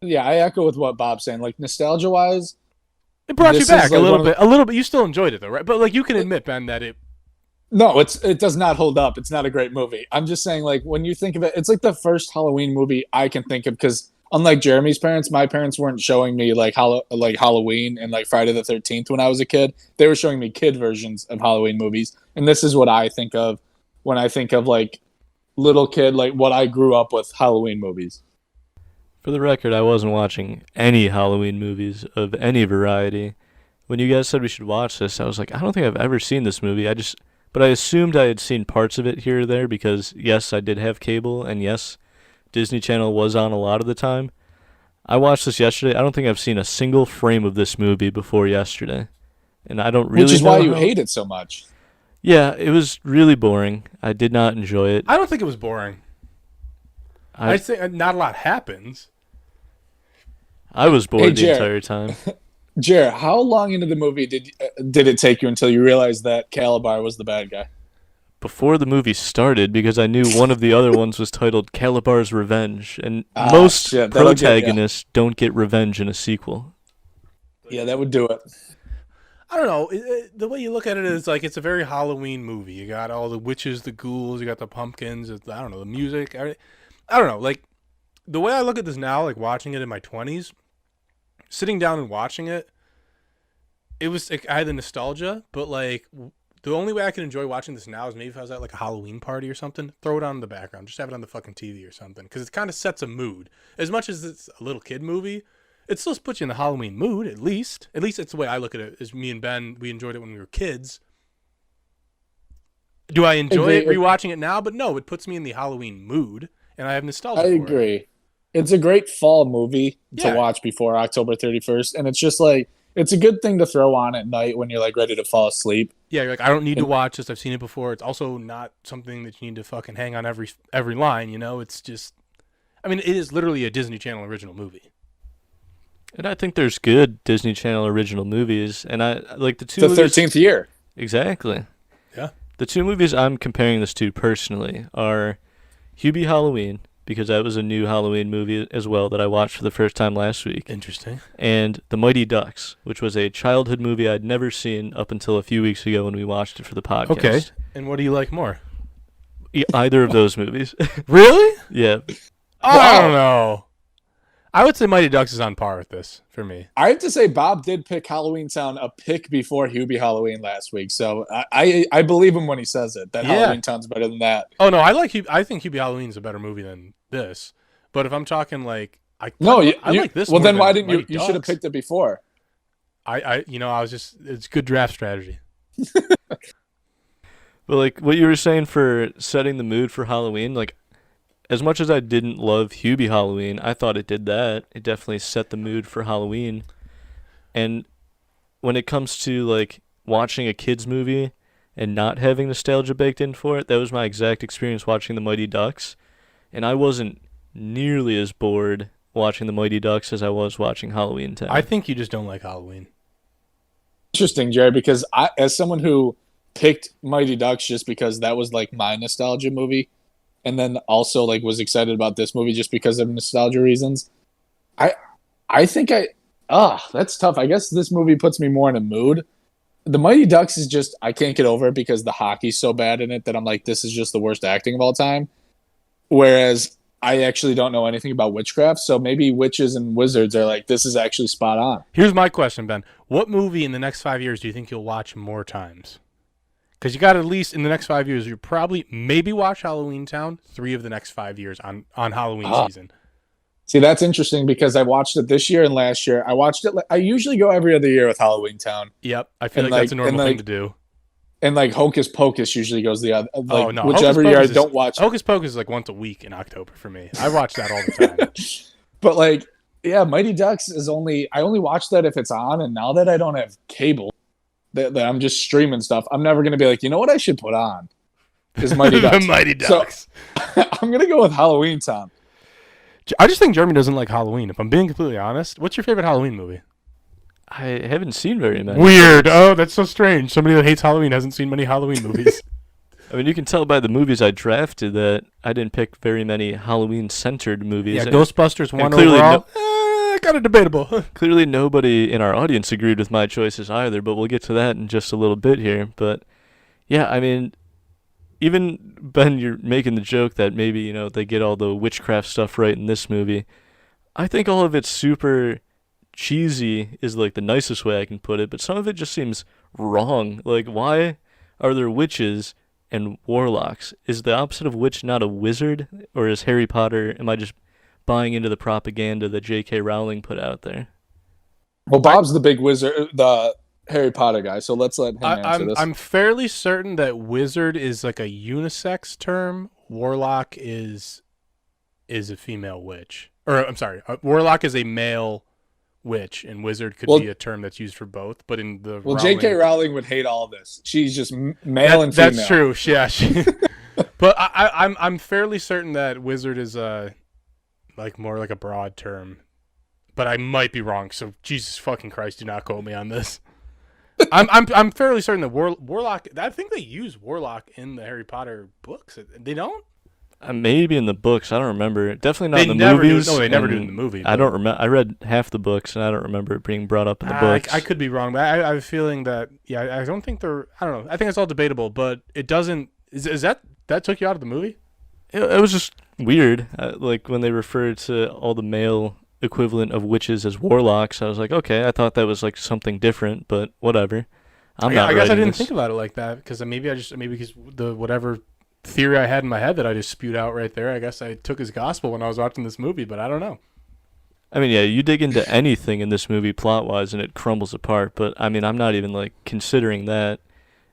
Yeah, I echo with what Bob's saying. Like, nostalgia-wise, It brought you this back is a like little one bit. A little bit. You still enjoyed it, though, right? But, like, you can admit, Ben, that it... no, it does not hold up. It's not a great movie. I'm just saying, like, when you think of it, it's like the first Halloween movie I can think of, because unlike Jeremy's parents, my parents weren't showing me, like Halloween and, like, Friday the 13th when I was a kid. They were showing me kid versions of Halloween movies, and this is what I think of when I think of, like little kid, like what I grew up with Halloween movies. For the record, I wasn't watching any Halloween movies of any variety. When you guys said we should watch this, I was like, I don't think I've ever seen this movie. But I assumed I had seen parts of it here or there because, yes, I did have cable, and yes, Disney Channel was on a lot of the time. I watched this yesterday. I don't think I've seen a single frame of this movie before yesterday. And I don't really Which is know why you how- hate it so much. Yeah, it was really boring. I did not enjoy it. I don't think it was boring. I'd say not a lot happens. I was bored Hey, the Jared. entire time. Jer, how long into the movie did it take you until you realized that Calabar was the bad guy? Before the movie started, because I knew one of the other ones was titled Calabar's Revenge, and Ah, most shit, that'll get ya. protagonists don't get revenge in a sequel. Yeah, that would do it. I don't know. The way you look at it is like it's a very Halloween movie. You got all the witches, the ghouls, you got the pumpkins. I don't know, the music. I don't know. Like the way I look at this now, like watching it in my 20s, sitting down and watching it, it was like I had the nostalgia, but like the only way I can enjoy watching this now is maybe if I was at like a Halloween party or something, throw it on in the background, just have it on the fucking TV or something, because it kind of sets a mood. As much as it's a little kid movie, it still puts you in the Halloween mood, at least. At least it's the way I look at it. Is me and Ben, we enjoyed it when we were kids. Do I enjoy it rewatching it now? But no, it puts me in the Halloween mood, and I have nostalgia I for agree. it. It's a great fall movie to Yeah. watch before October 31st, and it's just like it's a good thing to throw on at night when you're like ready to fall asleep. Yeah, you're like, I don't need to watch this. I've seen it before. It's also not something that you need to fucking hang on every line, you know? It's just, I mean, it is literally a Disney Channel original movie. And I think there's good Disney Channel original movies, and I like the two. The movies- 13th year. Exactly. Yeah. The two movies I'm comparing this to personally are Hubie Halloween, because that was a new Halloween movie as well that I watched for the first time last week, Interesting. and The Mighty Ducks, which was a childhood movie I'd never seen up until a few weeks ago when we watched it for the podcast. Okay. And what do you like more? Either of those movies. Really? Yeah. I don't know. I would say Mighty Ducks is on par with this for me. I have to say, Bob did pick Halloweentown a pick before Hubie Halloween last week, so I believe him when he says it that Yeah. Halloweentown's better than that. Oh no, I think Hubie Halloween is a better movie than this. But if I'm talking like, I like this. Well, more then than why didn't you? Mighty You should have Ducks. picked it before. It's good draft strategy. But like what you were saying for setting the mood for Halloween, like as much as I didn't love Hubie Halloween, I thought it did that. It definitely set the mood for Halloween. And when it comes to like watching a kids movie and not having nostalgia baked in for it, that was my exact experience watching The Mighty Ducks. And I wasn't nearly as bored watching The Mighty Ducks as I was watching Halloweentown. I think you just don't like Halloween. Interesting, Jerry, because as someone who picked Mighty Ducks just because that was like my nostalgia movie, and then also like was excited about this movie just because of nostalgia reasons. I think that's tough. I guess this movie puts me more in a mood. The Mighty Ducks is just I can't get over it because the hockey's so bad in it that I'm like, this is just the worst acting of all time. Whereas I actually don't know anything about witchcraft, so maybe witches and wizards are like, this is actually spot on. Here's my question, Ben. What movie in the next 5 years do you think you'll watch more times? Because you got at least in the next 5 years, you probably maybe watch Halloweentown 3 of the next 5 years on Halloween season. See, that's interesting because I watched it this year and last year. I watched it. I usually go every other year with Halloweentown. Yep, I feel And like that's a like- normal and thing like- to do. And like Hocus Pocus usually goes the other. Like, Oh no, whichever Hocus year I Pocus is- don't watch. Hocus Pocus is like once a week in October for me. I watch that all the time. But like, yeah, Mighty Ducks is I only watch that if it's on. And now that I don't have cable, that I'm just streaming stuff, I'm never gonna be like, you know what I should put on is Mighty The Ducks. Mighty So- Ducks. I'm gonna go with Halloweentown. I just think Jeremy doesn't like Halloween. If I'm being completely honest, what's your favorite Halloween movie? I haven't seen very many. Weird. Oh, that's so strange. Somebody that hates Halloween hasn't seen many Halloween movies. I mean, you can tell by the movies I drafted that I didn't pick very many Halloween-centered movies. Yeah, And Ghostbusters won clearly overall. Kind of debatable. clearly nobody in our audience agreed with my choices either, but we'll get to that in just a little bit here. But yeah, I mean, even Ben, you're making the joke that maybe, you know, they get all the witchcraft stuff right in this movie. I think all of it's super cheesy is like the nicest way I can put it, but some of it just seems wrong. Like, why are there witches and warlocks. Is the opposite of witch not a wizard? Or is Harry Potter, am I just buying into the propaganda that J.K. Rowling put out there? Well, Bob's the big wizard, the Harry Potter guy, so let's let him answer this. I'm fairly certain that wizard is like a unisex term. Warlock is a female witch. Or, I'm sorry, warlock is a male witch, and wizard could be a term that's used for both. But in the J.K. Rowling would hate all this. She's just male and female. That's true. Yeah. But I'm fairly certain that wizard is like more like a broad term. But I might be wrong. So Jesus fucking Christ, do not quote me on this. I'm fairly certain that warlock. I think they use warlock in the Harry Potter books. They don't. Maybe in the books, I don't remember. Definitely not in the movies. They never do in the movie. I don't remember. I read half the books, and I don't remember it being brought up in the books. I could be wrong, but I have a feeling that I don't think they're. I don't know. I think it's all debatable, but it doesn't. Is that took you out of the movie? It was just weird. Like when they referred to all the male equivalent of witches as warlocks, I was like, okay, I thought that was like something different, but whatever. I guess I didn't think about it like that because maybe because the whatever theory I had in my head that I just spewed out right there, I guess I took as gospel when I was watching this movie, but I don't know. I mean, yeah, you dig into anything in this movie plot-wise and it crumbles apart, but I mean, I'm not even like considering that.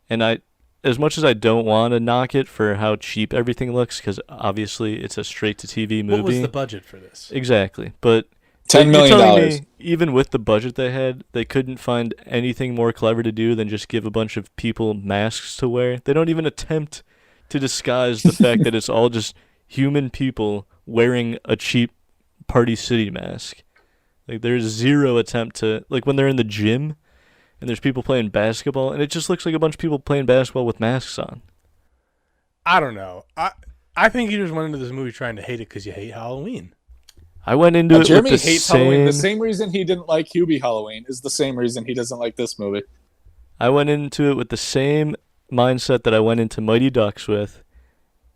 And as much as I don't want to knock it for how cheap everything looks, because obviously it's a straight-to-TV movie. What was the budget for this? Exactly, but $10 million. Even with the budget they had, they couldn't find anything more clever to do than just give a bunch of people masks to wear. They don't even attempt to disguise the fact that it's all just human people wearing a cheap Party City mask. Like there's zero attempt to, like when they're in the gym and there's people playing basketball and it just looks like a bunch of people playing basketball with masks on. I don't know. I think you just went into this movie trying to hate it because you hate Halloween. I went into it Jeremy with the hates Halloween. The same reason he didn't like Hubie Halloween is the same reason he doesn't like this movie. I went into it with the same mindset that I went into Mighty Ducks with.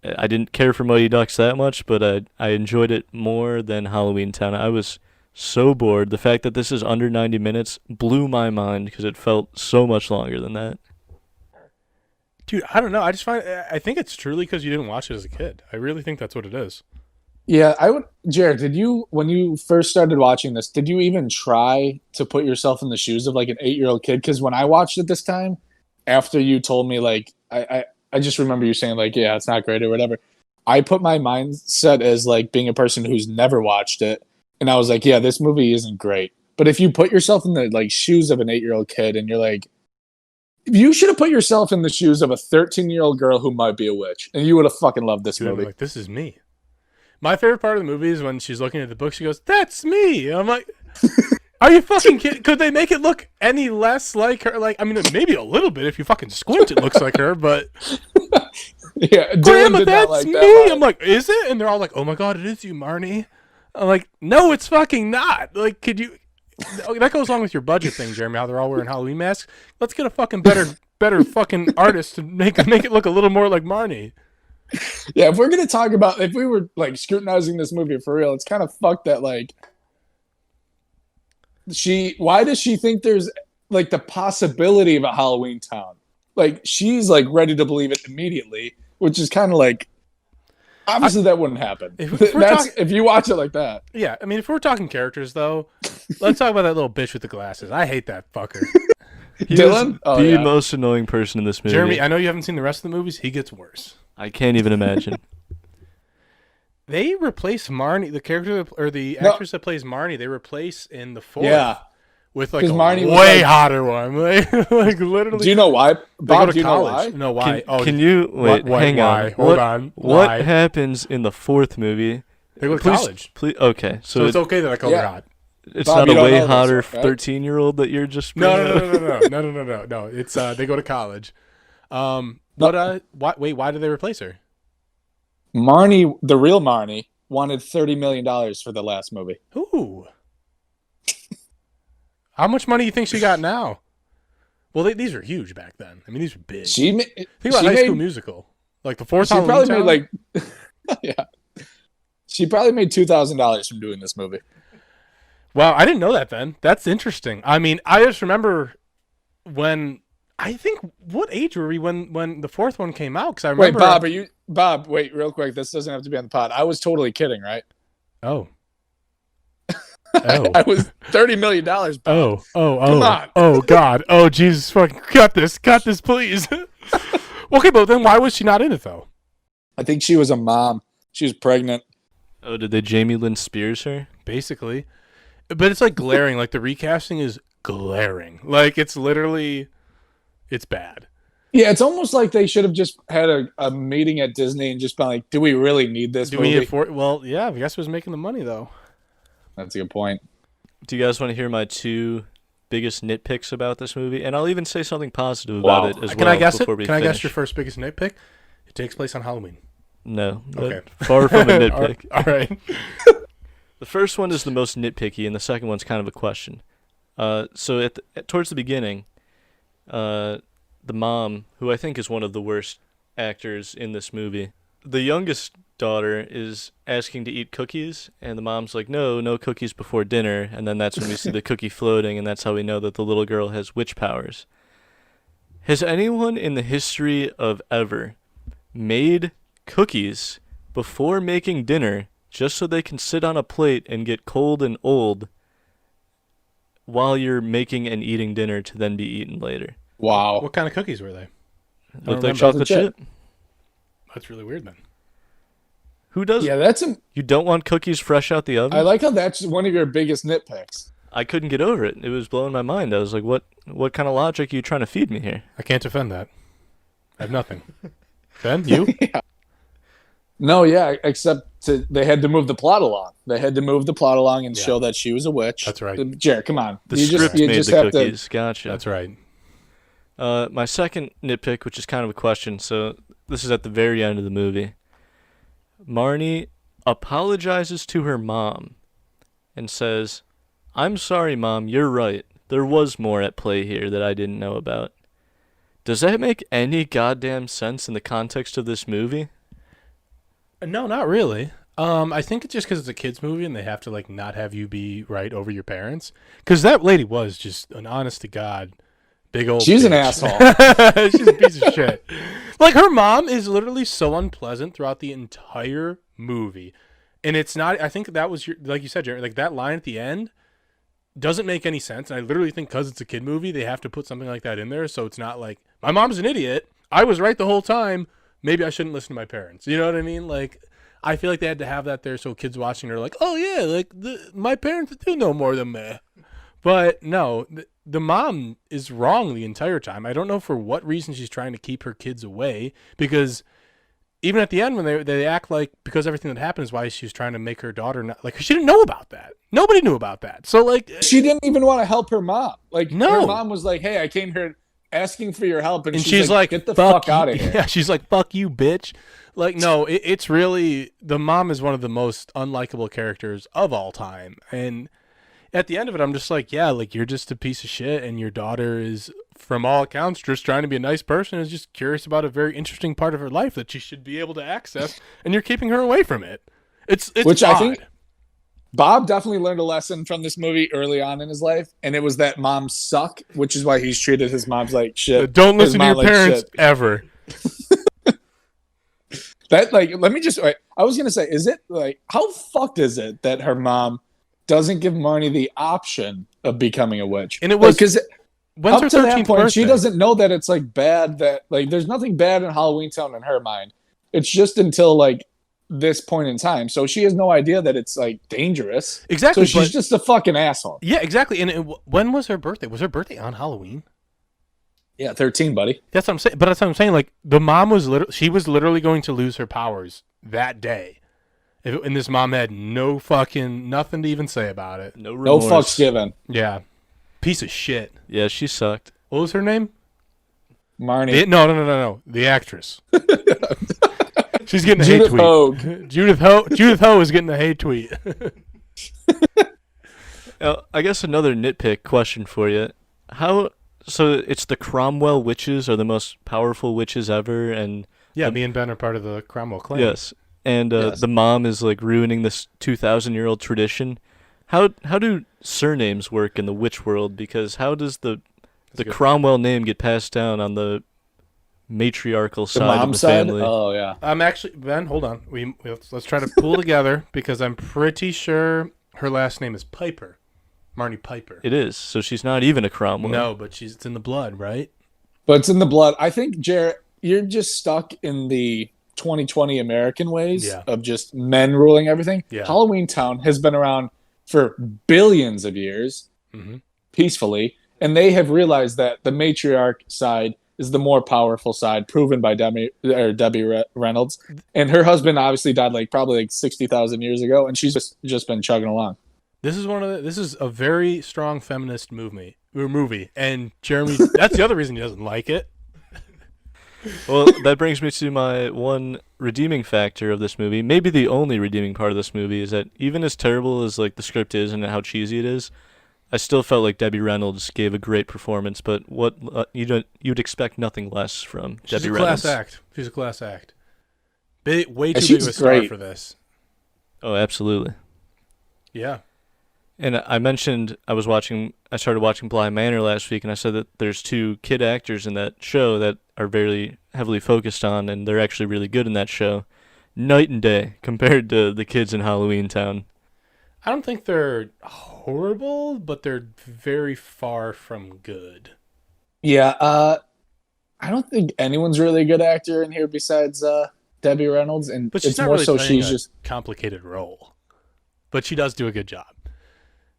I didn't care for Mighty Ducks that much, but I enjoyed it more than Halloweentown. I was so bored. The fact that this is under 90 minutes blew my mind because it felt so much longer than that. Dude, I don't know. I think it's truly because you didn't watch it as a kid. I really think that's what it is. Yeah, Jared, when you first started watching this, did you even try to put yourself in the shoes of like an 8-year-old kid? Because when I watched it this time, after you told me, like, I just remember you saying, like, yeah, it's not great or whatever. I put my mindset as, like, being a person who's never watched it. And I was like, yeah, this movie isn't great. But if you put yourself in the, like, shoes of an 8-year-old kid and you're like, you should have put yourself in the shoes of a 13-year-old girl who might be a witch. And you would have fucking loved this movie. Like, this is me. My favorite part of the movie is when she's looking at the book, she goes, that's me. And I'm like, are you fucking kidding? Could they make it look any less like her? Like, I mean, maybe a little bit. If you fucking squint, it looks like her, but... Yeah, Grandma, that's me. I'm like, is it? And they're all like, oh my God, it is you, Marnie. I'm like, no, it's fucking not. Like, could you... That goes along with your budget thing, Jeremy, how they're all wearing Halloween masks. Let's get a fucking better fucking artist to make it look a little more like Marnie. Yeah, if we're going to talk about... If we were, like, scrutinizing this movie for real, it's kind of fucked that, like... Why does she think there's, like, the possibility of a Halloweentown? Like, she's, like, ready to believe it immediately, which is kind of like... Obviously, that wouldn't happen. If you watch it like that. Yeah, I mean, if we're talking characters, though, let's talk about that little bitch with the glasses. I hate that fucker. Dylan? The most annoying person in this movie. Jeremy, I know you haven't seen the rest of the movies. He gets worse. I can't even imagine. They replace Marnie, the character or the actress that plays Marnie. They replace in the fourth with like a Marnie way hotter one, like literally. Do you know why? Bob, do you know why? No, why? Can you wait? Hang on. Hold on. What happens in the fourth movie? They go to college. Please, okay, so it's okay that I call her hot. It's Bob, not a way hotter 13-year-old that you're just. No. It's they go to college. Why did they replace her? Marnie, the real Marnie, wanted $30 million for the last movie. Ooh. How much money do you think she got now? Well, these were huge back then. I mean, these were big. Think about High School Musical. Like the fourth Halloween. She probably made yeah. She probably made $2,000 from doing this movie. Wow, I didn't know that then. That's interesting. I mean, I just remember when I think, what age were we when the fourth one came out? Because I remember. Wait, Bob, wait, real quick. This doesn't have to be on the pod. I was totally kidding, right? Oh. Oh. I was $30 million. Bob. Oh. Come on. Oh, God. Oh, Jesus. Fucking cut this, please. Okay, but then why was she not in it, though? I think she was a mom. She was pregnant. Oh, did they Jamie Lynn Spears her? Basically. But it's like glaring. Like the recasting is glaring. Like it's literally, it's bad. Yeah, it's almost like they should have just had a meeting at Disney and just been like, do we really need this movie? We need it well, yeah, I guess it was making the money, though. That's a good point. Do you guys want to hear my 2 biggest nitpicks about this movie? And I'll even say something positive about it as well. Can I guess it? Before we Can I finish. guess your first biggest nitpick? It takes place on Halloween. No. Okay. Far from a nitpick. All right. The first one is the most nitpicky, and the second one's kind of a question. So towards the beginning, the mom, who I think is one of the worst actors in this movie, the youngest daughter is asking to eat cookies, and the mom's like, no cookies before dinner, and then that's when we see the cookie floating, and that's how we know that the little girl has witch powers. Has anyone in the history of ever made cookies before making dinner just so they can sit on a plate and get cold and old while you're making and eating dinner to then be eaten later? Wow. What kind of cookies were they? Looked like chocolate chip. That's really weird, then. Who does? Yeah, You don't want cookies fresh out the oven? I like how that's one of your biggest nitpicks. I couldn't get over it. It was blowing my mind. I was like, what kind of logic are you trying to feed me here? I can't defend that. I have nothing. Ben, you? Yeah. No, yeah, except they had to move the plot along. They had to move the plot along and show that she was a witch. That's right. Jared, come on. The script made the cookies. Gotcha. That's right. My second nitpick, which is kind of a question, so this is at the very end of the movie. Marnie apologizes to her mom and says, "I'm sorry, Mom, you're right. There was more at play here that I didn't know about." Does that make any goddamn sense in the context of this movie? No, not really. I think it's just because it's a kid's movie and they have to like not have you be right over your parents. Because that lady was just an honest to God big old. She's bitch. an asshole. She's a piece of shit. Like her mom is literally so unpleasant throughout the entire movie, and it's not. I think that was like you said, Jerry. Like that line at the end doesn't make any sense. And I literally think because it's a kid movie, they have to put something like that in there, so it's not like my mom's an idiot. I was right the whole time. Maybe I shouldn't listen to my parents. You know what I mean? Like, I feel like they had to have that there so kids watching are like, oh, yeah, like, my parents do know more than me. But, no, the mom is wrong the entire time. I don't know for what reason she's trying to keep her kids away, because even at the end when they act like because everything that happened is why she's trying to make her daughter not, like, she didn't know about that. Nobody knew about that. So, like. She didn't even want to help her mom. Like, no. Her mom was like, hey, I came here asking for your help, and she's like, get the fuck out of here. Yeah, she's like, fuck you, bitch. Like, no, it's really, the mom is one of the most unlikable characters of all time. And at the end of it, I'm just like, yeah, like, you're just a piece of shit, and your daughter is, from all accounts, just trying to be a nice person, is just curious about a very interesting part of her life that she should be able to access, and you're keeping her away from it. It's which odd. I think Bob definitely learned a lesson from this movie early on in his life, and it was that moms suck, which is why he's treated his moms like shit. Don't listen to your parents ever. That, like, let me just, I was going to say, is it, like, how fucked is it that her mom doesn't give Marnie the option of becoming a witch? And it was, because when's her 13th birthday? She doesn't know that it's, like, bad that, like, there's nothing bad in Halloweentown in her mind. It's just until, like, this point in time. So she has no idea that it's, like, dangerous. Exactly. So she's just a fucking asshole. Yeah, exactly. And when was her birthday? Was her birthday on Halloween? Yeah, 13, buddy. That's what I'm saying. But that's what I'm saying. Like, the mom was she was literally going to lose her powers that day. And this mom had no fucking nothing to even say about it. No remorse. No fucks given. Yeah. Piece of shit. Yeah, she sucked. What was her name? Marnie. No. The actress. She's getting a Judith hate tweet. Hogue. Judith Ho is getting a hate tweet. I guess another nitpick question for you. So it's the Cromwell witches are the most powerful witches ever, and yeah, me and Ben are part of the Cromwell clan. Yes, and the mom is like ruining this 2,000-year-old tradition. How do surnames work in the witch world? Because how does the the Cromwell name get passed down on the matriarchal The side of mom the side? family. Oh, yeah. I'm actually Ben. Hold on. Let's try to pull together because I'm pretty sure her last name is Piper, Marnie Piper. It is. So she's not even a Cromwell. No, but it's in the blood, right? But it's in the blood. I think, Jarrett, you're just stuck in the 2020 American ways of just men ruling everything. Yeah. Halloweentown has been around for billions of years, peacefully, and they have realized that the matriarch side is the more powerful side, proven by Debbie Reynolds. And her husband obviously died probably 60,000 years ago, and she's just been chugging along. This is a very strong feminist movie, and Jeremy. That's the other reason he doesn't like it. Well, that brings me to my one redeeming factor of this movie. Maybe the only redeeming part of this movie is that even as terrible as the script is and how cheesy it is, I still felt like Debbie Reynolds gave a great performance. But what you'd expect nothing less from Debbie Reynolds. She's a class act. Way too big she's of a star great. for this. Oh, absolutely. Yeah. And I mentioned I started watching Bly Manor last week, and I said that there's 2 kid actors in that show that are very heavily focused on, and they're actually really good in that show. Night and day compared to the kids in Halloweentown. I don't think they're horrible, but they're very far from good. Yeah, I don't think anyone's really a good actor in here besides Debbie Reynolds, and But she's it's not more really so playing she's a just complicated role. But she does do a good job.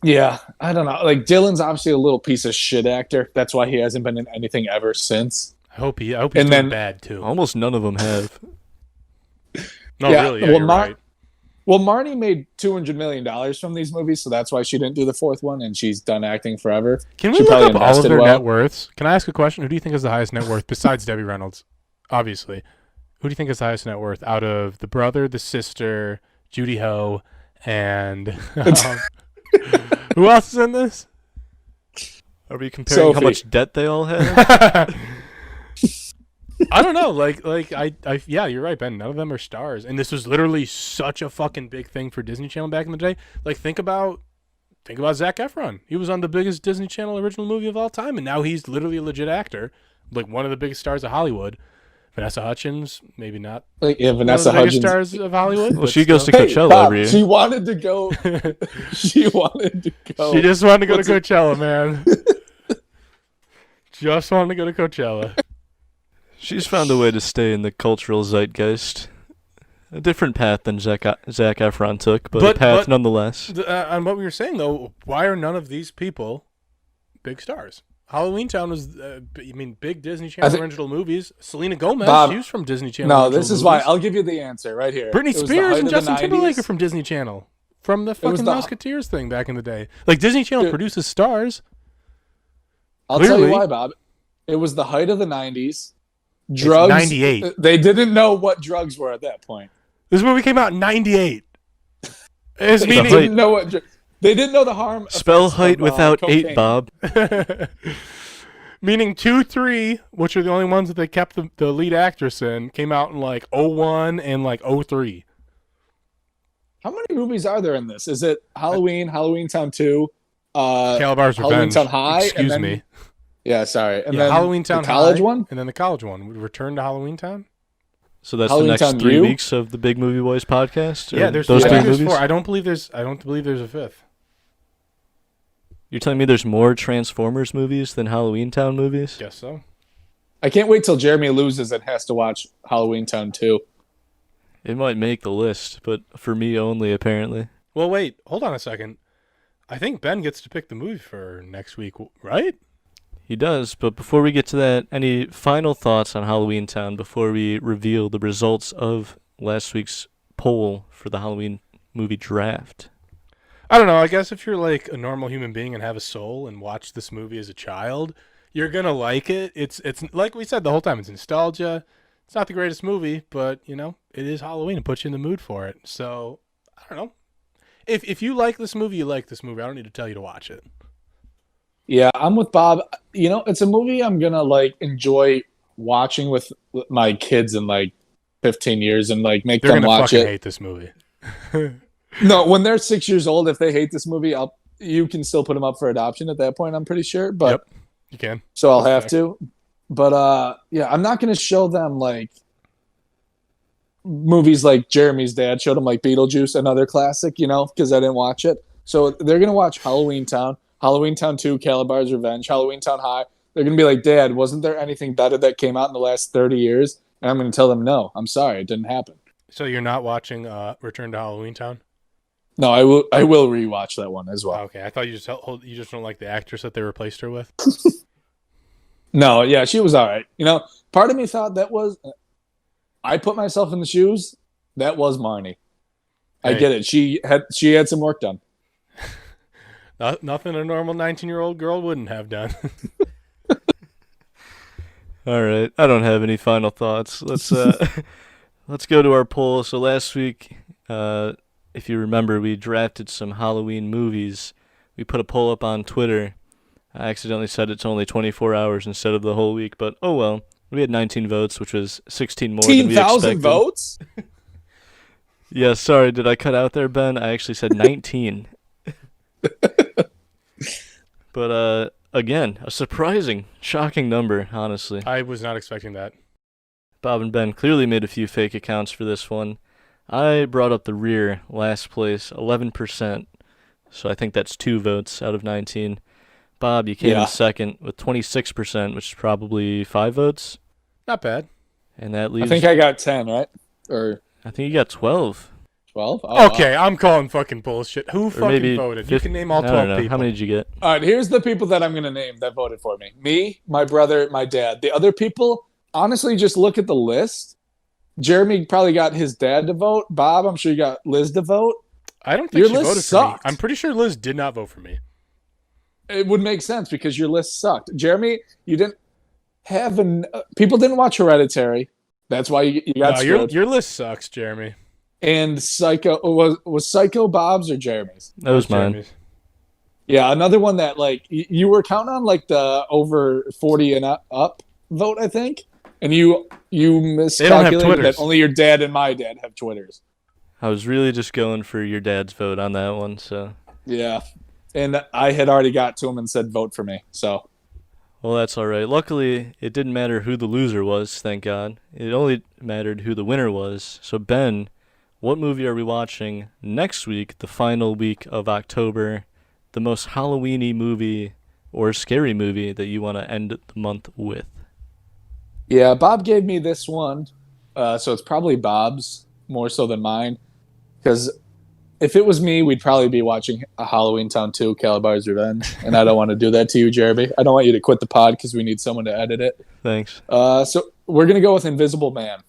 yeah. I don't know. Dylan's obviously a little piece of shit actor. That's why he hasn't been in anything ever since. I hope he's And doing then- bad too. Almost none of them have. No, yeah, really. Yeah, well, you're right. Well, Marnie made $200 million from these movies, so that's why she didn't do the 4th one, and she's done acting forever. Can we She look probably up all of invested their well. net worths? Can I ask a question? Who do you think is the highest net worth besides Debbie Reynolds? Obviously. Who do you think is the highest net worth out of the brother, the sister, Judy Ho, and who else is in this? Are we comparing how Sophie. much debt they all have? I don't know. Yeah, you're right, Ben. None of them are stars, and this was literally such a fucking big thing for Disney Channel back in the day. Think about Zac Efron. He was on the biggest Disney Channel original movie of all time, and now he's literally a legit actor, one of the biggest stars of Hollywood. Vanessa Hudgens, maybe not. Yeah, One Vanessa of the biggest Hudgens. stars of Hollywood. Well, but she goes to still. Coachella Bob, every year. she wanted to go. She wanted to go. She just wanted to go to What's Coachella, man. Just wanted to go to Coachella. She's found a way to stay in the cultural zeitgeist. A different path than Zac Efron took, but a path nonetheless. On what we were saying, though, why are none of these people big stars? Halloweentown was, big Disney Channel original movies. Selena Gomez, Bob, she was from Disney Channel. No, original this is movies. why. I'll give you the answer right here. Britney It was the Spears height and of the Justin Timberlake 90s. are from Disney Channel. From the was fucking the- Musketeers thing back in the day. Disney Channel Dude. produces stars. I'll tell Clearly. you why, Bob. It was the height of the 90s. Drugs. 98. They didn't know what drugs were at that point. This movie came out in 98. It's They meaning didn't know what. They didn't know the harm. Spell effects height of, without cocaine. 8, Bob. Meaning 2, 3, which are the only ones that they kept the lead actress in, came out in 01 and 03. How many movies are there in this? Is it Halloween, Halloweentown 2, Calabar's Revenge. Halloweentown High? and Excuse then- me. Yeah, sorry. And Yeah, then Halloweentown the college High, one? and then the college one. We Return to Halloweentown. So that's the next Halloweentown 3 U? weeks of the Big Movie Boys podcast? Or Yeah, there's those I 3 think there's movies? 4. I don't believe there's a 5th. You're telling me there's more Transformers movies than Halloweentown movies? Guess so. I can't wait till Jeremy loses and has to watch Halloweentown 2. It might make the list, but for me only, apparently. Well, wait. Hold on a second. I think Ben gets to pick the movie for next week, right? He does, but before we get to that, any final thoughts on Halloweentown before we reveal the results of last week's poll for the Halloween movie draft? I don't know. I guess if you're a normal human being and have a soul and watch this movie as a child, you're gonna like it. It's like we said the whole time. It's nostalgia. It's not the greatest movie, but it is Halloween and puts you in the mood for it. So I don't know. If you like this movie, you like this movie. I don't need to tell you to watch it. Yeah, I'm with Bob. It's a movie I'm gonna enjoy watching with my kids in 15 years and make They're them gonna watch fucking it. hate this movie. No, when they're 6 years old, if they hate this movie, you can still put them up for adoption at that point. I'm pretty sure, but You can. So I'll have to. But yeah, I'm not going to show them like movies like Jeremy's dad showed him, like Beetlejuice, another classic, because I didn't watch it. So they're going to watch Halloweentown, Halloweentown 2, Calabar's Revenge, Halloweentown High. They're going to be like, Dad, wasn't there anything better that came out in the last 30 years? And I'm going to tell them, no, I'm sorry, it didn't happen. So you're not watching Return to Halloweentown? No, I will rewatch that one as well. Okay, I thought you just don't like the actress that they replaced her with. No, yeah, she was all right. Part of me thought that was. I put myself in the shoes. That was Marnie. I get it. She had some work done. Nothing a normal 19-year-old girl wouldn't have done. All right, I don't have any final thoughts. Let's go to our poll. So last week, if you remember, we drafted some Halloween movies. We put a poll up on Twitter. I accidentally said it's only 24 hours instead of the whole week, but oh well. We had 19 votes, which was 16 more than we expected. 18,000 votes? Yeah, sorry, did I cut out there, Ben? I actually said 19. But again, a surprising, shocking number, honestly. I was not expecting that. Bob and Ben clearly made a few fake accounts for this one. I brought up the rear, last place, 11%. So I think that's 2 votes out of 19. Bob, you came in second with 26%, which is probably 5 votes. Not bad. And that leaves... I think I got 10, right? Or I think you got 12. 12? Oh, okay, I'm calling fucking bullshit. Who fucking voted? You can name all 12 people. How many did you get? All right, here's the people that I'm going to name that voted for me. Me, my brother, my dad. The other people, honestly, just look at the list. Jeremy probably got his dad to vote. Bob, I'm sure you got Liz to vote. I don't think your she list voted sucked. for me. I'm pretty sure Liz did not vote for me. It would make sense because your list sucked. Jeremy, you didn't have people didn't watch Hereditary. That's why you got screwed. Your list sucks, Jeremy. And Psycho was Psycho Bob's or Jeremy's? That was mine. Jeremy's. Yeah, another one that like you were counting on like the over 40 and up vote, I think, and you miscalculated that only your dad and my dad have Twitters. I was really just going for your dad's vote on that one, so. Yeah, and I had already got to him and said vote for me, so. Well, that's all right. Luckily, it didn't matter who the loser was, thank God. It only mattered who the winner was. So, Ben, what movie are we watching next week, the final week of October, the most Halloween-y movie or scary movie that you want to end the month with? Yeah, Bob gave me this one, so it's probably Bob's more so than mine, because if it was me, we'd probably be watching a Halloweentown 2, Calabar's Revenge, and I don't want to do that to you, Jeremy. I don't want you to quit the pod because we need someone to edit it. Thanks. So we're going to go with Invisible Man.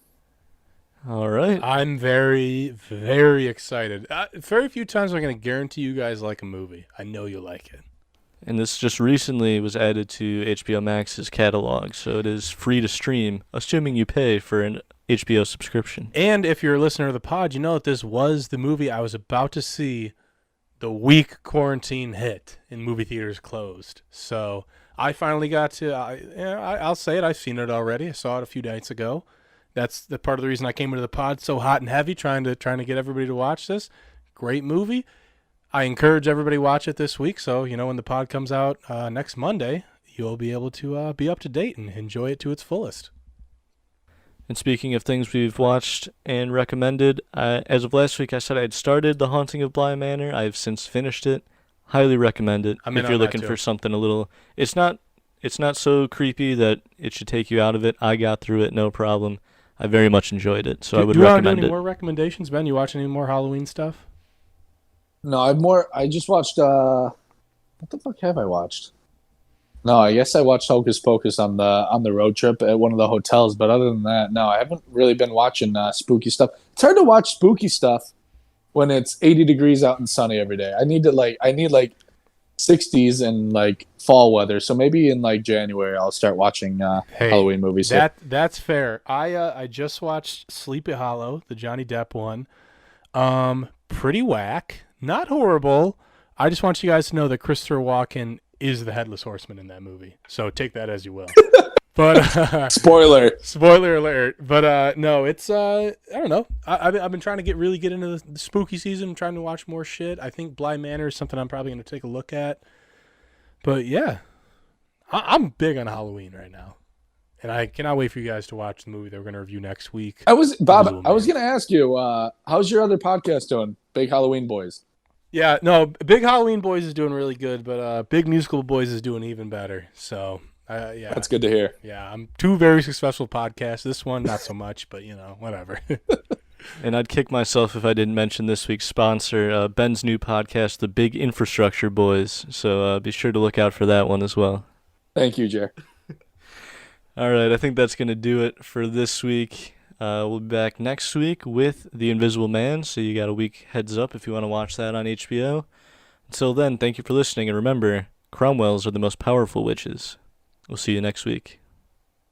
All right. I'm very, very excited. Very few times I'm going to guarantee you guys like a movie. I know you like it. And this just recently was added to HBO Max's catalog, so it is free to stream, assuming you pay for an HBO subscription. And if you're a listener of the pod, you know that this was the movie I was about to see the week quarantine hit and movie theaters closed. So I finally got to, I'll say it, I've seen it already. I saw it a few nights ago. That's the part of the reason I came into the pod so hot and heavy, trying to get everybody to watch this. Great movie. I encourage everybody to watch it this week. So, when the pod comes out next Monday, you'll be able to be up to date and enjoy it to its fullest. And speaking of things we've watched and recommended, as of last week I said I had started The Haunting of Bly Manor. I have since finished it. Highly recommend it if you're looking for something a little... It's not so creepy that it should take you out of it. I got through it, no problem. I very much enjoyed it, so I would recommend it. Do you want to do any more recommendations, Ben? You watch any more Halloween stuff? No, I just watched, what the fuck have I watched? No, I guess I watched Hocus Pocus on the road trip at one of the hotels, but other than that, no, I haven't really been watching spooky stuff. It's hard to watch spooky stuff when it's 80 degrees out and sunny every day. I need 60s and like fall weather. So maybe in like January I'll start watching Halloween movies. That's fair. I just watched Sleepy Hollow, the Johnny Depp one. Pretty whack. Not horrible. I just want you guys to know that Christopher Walken is the Headless Horseman in that movie. So take that as you will. But spoiler alert. But no, it's I don't know. I've been trying to get into the spooky season, trying to watch more shit. I think Bly Manor is something I'm probably going to take a look at. But yeah, I'm big on Halloween right now, and I cannot wait for you guys to watch the movie that we're going to review next week. I was Invisible going Man. to ask you, how's your other podcast doing? Big Halloween Boys. Yeah, no, Big Halloween Boys is doing really good, but Big Musical Boys is doing even better. So, yeah. That's good to hear. Yeah, I'm two very successful podcasts. This one, not so much, but, whatever. And I'd kick myself if I didn't mention this week's sponsor, Ben's new podcast, The Big Infrastructure Boys. So be sure to look out for that one as well. Thank you, Jer. All right, I think that's going to do it for this week. We'll be back next week with The Invisible Man, so you got a week heads up if you want to watch that on HBO. Until then, thank you for listening, and remember, Cromwells are the most powerful witches. We'll see you next week.